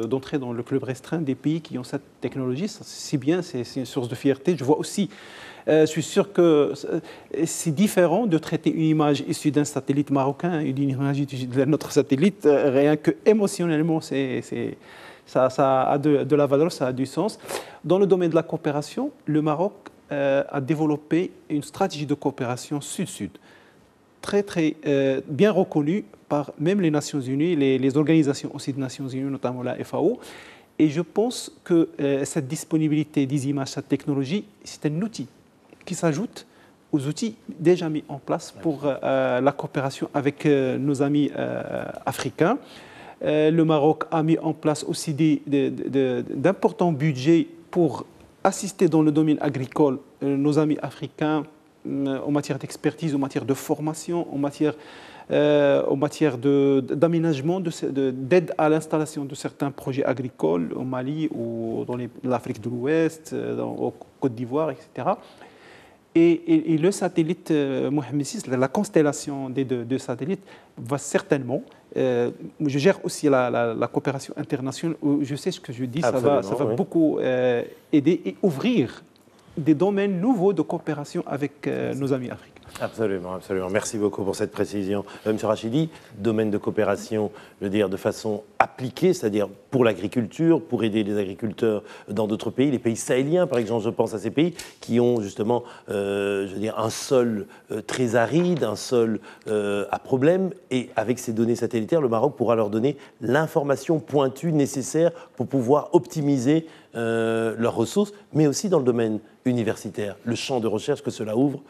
d'entrer dans le club restreint des pays qui ont cette technologie. C'est bien, c'est une source de fierté. Je vois aussi, je suis sûr que c'est différent de traiter une image issue d'un satellite marocain et d'une image issue de notre satellite, rien que émotionnellement, ça a de la valeur, ça a du sens. Dans le domaine de la coopération, le Maroc a développé une stratégie de coopération sud-sud, très bien reconnue par même les Nations Unies, les organisations aussi des Nations Unies, notamment la FAO. Et je pense que cette disponibilité des images, cette technologie, c'est un outil qui s'ajoute aux outils déjà mis en place pour la coopération avec nos amis africains. Le Maroc a mis en place aussi d'importants budgets pour assister dans le domaine agricole nos amis africains en matière d'expertise, en matière de formation, en matière d'aménagement, d'aide à l'installation de certains projets agricoles au Mali ou dans l'Afrique de l'Ouest, en Côte d'Ivoire, etc. Et le satellite Mohamed VI, la constellation des deux satellites, va certainement. Je gère aussi la coopération internationale. Je sais ce que je dis, ça va beaucoup aider et ouvrir des domaines nouveaux de coopération avec nos amis africains. Absolument, absolument. Merci beaucoup pour cette précision. M. Rachidi, domaine de coopération, je veux dire, de façon appliquée, c'est-à-dire pour l'agriculture, pour aider les agriculteurs dans d'autres pays, les pays sahéliens, par exemple, je pense à ces pays qui ont justement, je veux dire, un sol très aride, un sol à problème, et avec ces données satellitaires, le Maroc pourra leur donner l'information pointue nécessaire pour pouvoir optimiser leurs ressources, mais aussi dans le domaine universitaire. Le champ de recherche que cela ouvre,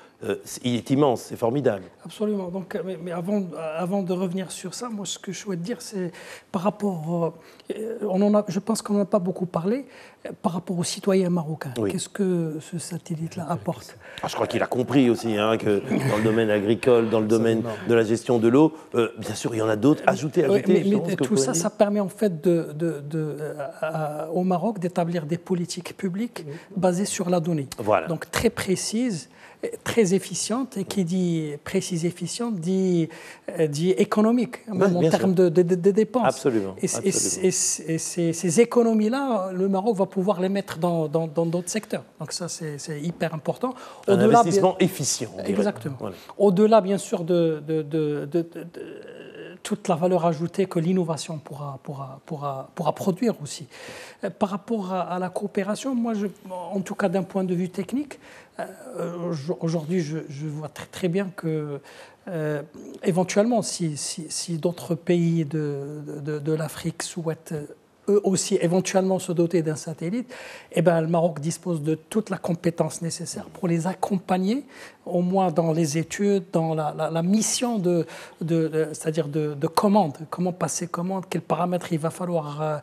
il est immense, c'est formidable. Absolument. Donc, mais avant de revenir sur ça, moi, ce que je souhaite dire, c'est par rapport, je pense qu'on n'en a pas beaucoup parlé, par rapport aux citoyens marocains. Oui. Qu'est-ce que ce satellite-là apporte ? Je crois qu'il a compris aussi que dans le domaine agricole, dans le domaine de la gestion de l'eau, bien sûr, il y en a d'autres. Ajouter. Mais tout ça, ça permet en fait au Maroc d'établir des politiques publiques basées sur la donnée. Voilà. Donc très précises, très efficiente, et qui dit précise et efficiente dit économique, même en termes de dépenses. Absolument. Et ces économies-là, le Maroc va pouvoir les mettre dans d'autres secteurs. Donc ça, c'est hyper important. Un investissement efficient. Exactement. Voilà. Au-delà, bien sûr, toute la valeur ajoutée que l'innovation pourra produire aussi. Par rapport à la coopération, moi, en tout cas d'un point de vue technique, aujourd'hui, je vois très bien que éventuellement, si d'autres pays de l'Afrique souhaitent eux aussi éventuellement se doter d'un satellite, eh ben, le Maroc dispose de toute la compétence nécessaire pour les accompagner, au moins dans les études, dans la mission c'est-à-dire de commande, comment passer commande, quels paramètres il va falloir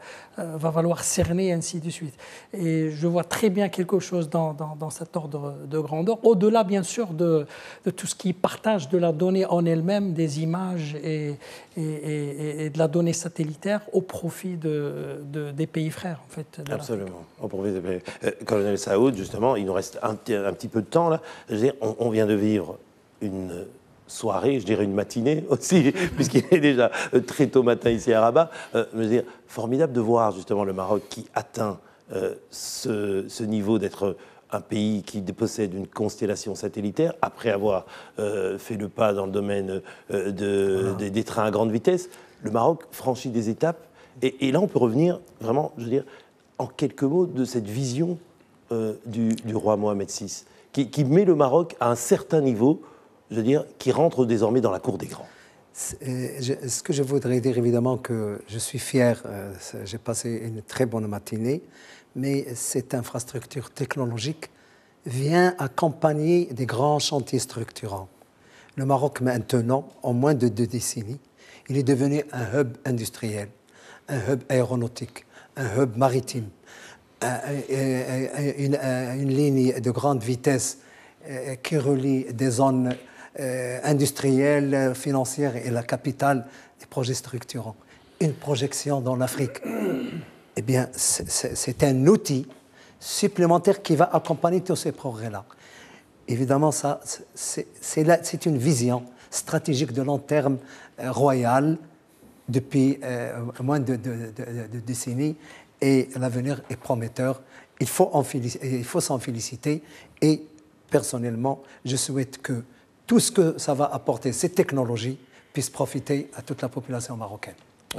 cerner, et ainsi de suite. Et je vois très bien quelque chose dans cet ordre de grandeur, au-delà bien sûr de tout ce qui partage de la donnée en elle-même, des images et de la donnée satellitaire au profit des pays frères, en fait. Absolument, au profit des pays. Colonel Saoud, justement, il nous reste un petit peu de temps là. Je veux dire, on vient de vivre une soirée, je dirais une matinée aussi, puisqu'il est déjà très tôt matin ici à Rabat. Je veux dire, formidable de voir justement le Maroc qui atteint ce niveau d'être un pays qui possède une constellation satellitaire, après avoir fait le pas dans le domaine des trains à grande vitesse. Le Maroc franchit des étapes. Et là, on peut revenir vraiment, je veux dire, en quelques mots de cette vision du roi Mohamed VI, qui met le Maroc à un certain niveau, je veux dire, qui rentre désormais dans la cour des grands. Ce que je voudrais dire, évidemment, que je suis fier, j'ai passé une très bonne matinée, mais cette infrastructure technologique vient accompagner des grands chantiers structurants. Le Maroc, maintenant, en moins de 2 décennies, il est devenu un hub industriel, un hub aéronautique, un hub maritime, une ligne de grande vitesse qui relie des zones industrielles, financières et la capitale, des projets structurants. Une projection dans l'Afrique, eh bien, c'est un outil supplémentaire qui va accompagner tous ces progrès-là. Évidemment, ça, c'est une vision stratégique de long terme royale depuis moins de décennies, et l'avenir est prometteur. Il faut s'en féliciter, et personnellement, je souhaite que tout ce que ça va apporter, ces technologies, puissent profiter à toute la population marocaine.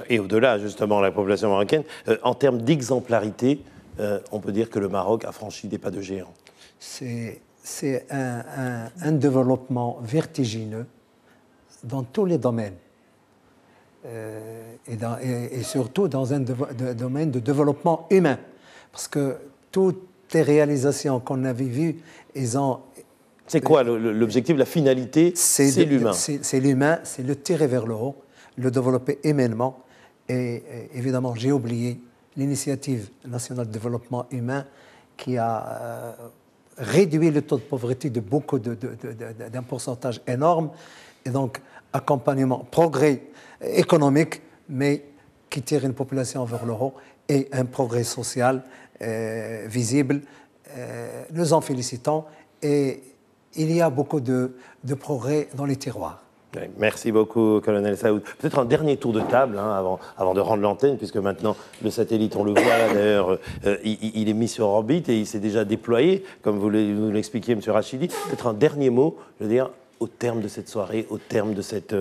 Et au-delà, justement, la population marocaine, en termes d'exemplarité, on peut dire que le Maroc a franchi des pas de géant. C'est un développement vertigineux dans tous les domaines. Et surtout dans un domaine de développement humain. Parce que toutes les réalisations qu'on avait vues, ils ont... C'est quoi l'objectif, la finalité? C'est l'humain. C'est l'humain, c'est le tirer vers le haut, le développer humainement. Et évidemment, j'ai oublié l'initiative nationale de développement humain qui a réduit le taux de pauvreté de beaucoup d'un pourcentage énorme. Et donc, accompagnement, progrès économique, mais qui tire une population vers le haut, et un progrès social visible. Nous en félicitons, et il y a beaucoup de progrès dans les tiroirs. Merci beaucoup, Colonel Saoud. Peut-être un dernier tour de table avant de rendre l'antenne, puisque maintenant le satellite, on le voit là d'ailleurs, il est mis sur orbite et il s'est déjà déployé, comme vous l'expliquiez, M. Rachidi. Peut-être un dernier mot, je veux dire, au terme de cette soirée, au terme de cette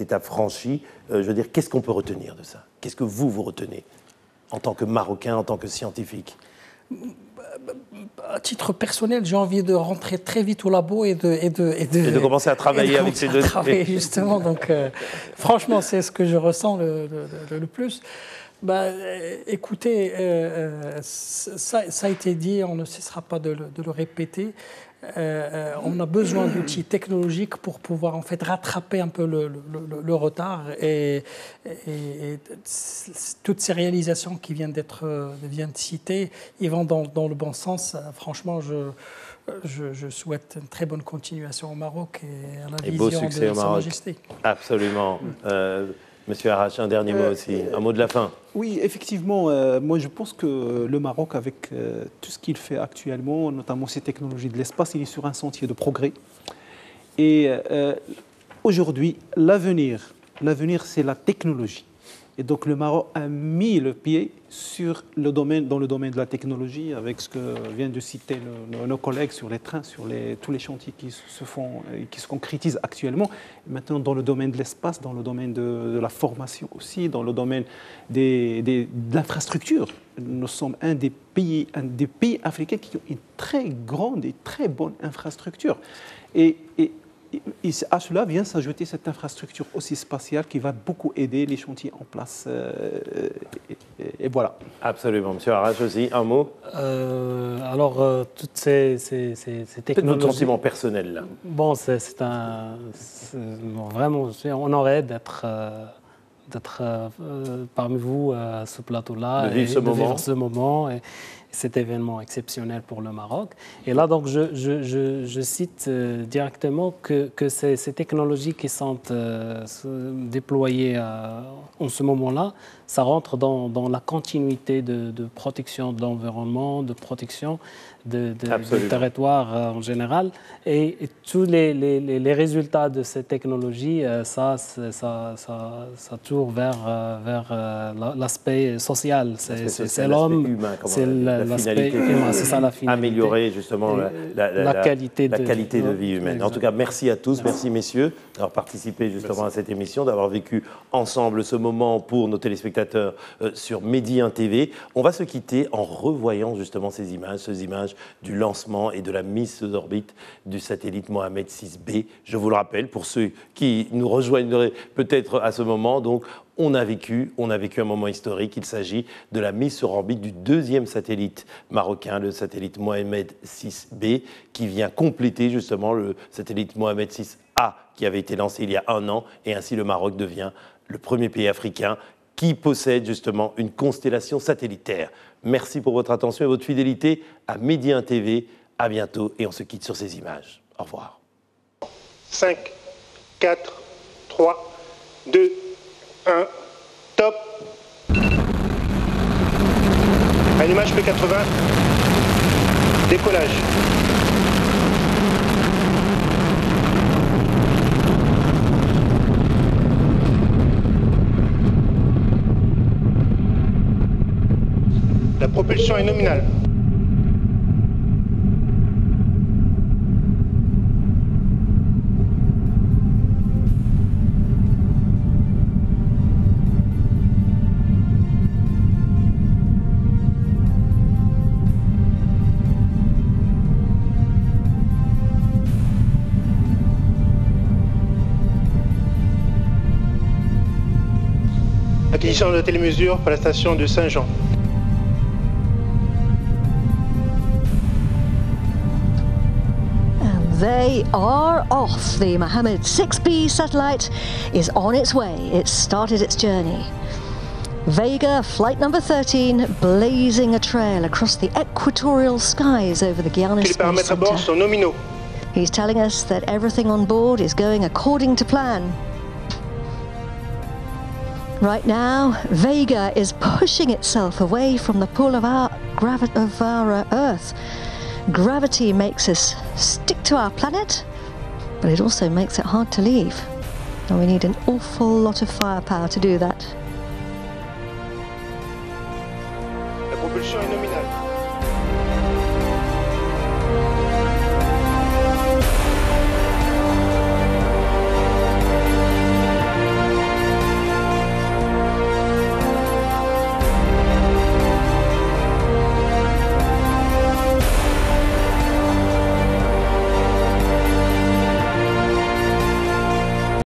étape franchie, je veux dire, qu'est-ce qu'on peut retenir de ça? Qu'est-ce que vous retenez en tant que Marocain, en tant que scientifique? À titre personnel, j'ai envie de rentrer très vite au labo et de commencer à travailler avec ces données. Justement, donc franchement, c'est ce que je ressens le plus. Écoutez, ça a été dit, on ne cessera pas de le répéter. On a besoin d'outils technologiques pour pouvoir en fait rattraper un peu le retard, et toutes ces réalisations qui viennent de citer, ils vont dans le bon sens. Franchement, je souhaite une très bonne continuation au Maroc et à la vision de Sa Majesté. Absolument. Monsieur Arrache, un dernier mot aussi, un mot de la fin. Oui, effectivement, moi je pense que le Maroc, avec tout ce qu'il fait actuellement, notamment ces technologies de l'espace, il est sur un sentier de progrès. Et aujourd'hui, l'avenir c'est la technologie. Et donc le Maroc a mis le pied dans le domaine de la technologie, avec ce que viennent de citer nos collègues sur les trains, sur tous les chantiers qui se concrétisent actuellement. Et maintenant, dans le domaine de l'espace, dans le domaine de la formation aussi, dans le domaine de l'infrastructure. Nous sommes un des pays africains qui ont une très grande et très bonne infrastructure. Et à cela vient s'ajouter cette infrastructure aussi spatiale qui va beaucoup aider les chantiers en place. Et voilà. Absolument. Monsieur Arash aussi, un mot Alors, toutes ces technologies... Peut-être votre sentiment personnel, là. Bon, vraiment, je suis honoré d'être parmi vous à ce plateau-là. De vivre ce moment. Et cet événement exceptionnel pour le Maroc. Et là, donc, je cite directement que ces technologies qui sont déployées en ce moment-là, ça rentre dans la continuité de protection de l'environnement, de protection du territoire en général. Et tous les résultats de ces technologies, ça tourne vers l'aspect social. C'est l'homme, c'est l'aspect humain, c'est ça la finalité. Améliorer justement la qualité de vie humaine. Exactement. En tout cas, merci à tous, merci messieurs d'avoir participé justement à cette émission, d'avoir vécu ensemble ce moment pour nos téléspectateurs sur Medi 1 TV. On va se quitter en revoyant justement ces images du lancement et de la mise sous orbite du satellite Mohamed 6B. Je vous le rappelle, pour ceux qui nous rejoindraient peut-être à ce moment, donc on a vécu un moment historique. Il s'agit de la mise sur orbite du deuxième satellite marocain, le satellite Mohamed 6B, qui vient compléter justement le satellite Mohamed 6A qui avait été lancé il y a 1 an. Et ainsi, le Maroc devient le premier pays africain qui possède justement une constellation satellitaire. Merci pour votre attention et votre fidélité à Medi 1 TV. À bientôt et on se quitte sur ces images. Au revoir. 5, 4, 3, 2, 1, top. Allumage P80. Décollage. La propulsion est nominale. Acquisition de télémesure par la station de Saint-Jean. They are off. The Mohamed 6B satellite is on its way. It's started its journey. Vega, flight number 13, blazing a trail across the equatorial skies over the Guiana Space Center. Les paramètres à bord sont nominaux. He's telling us that everything on board is going according to plan. Right now, Vega is pushing itself away from the pull of our Earth. Gravity makes us stick to our planet, but it also makes it hard to leave. And we need an awful lot of firepower to do that. La propulsion est nominale.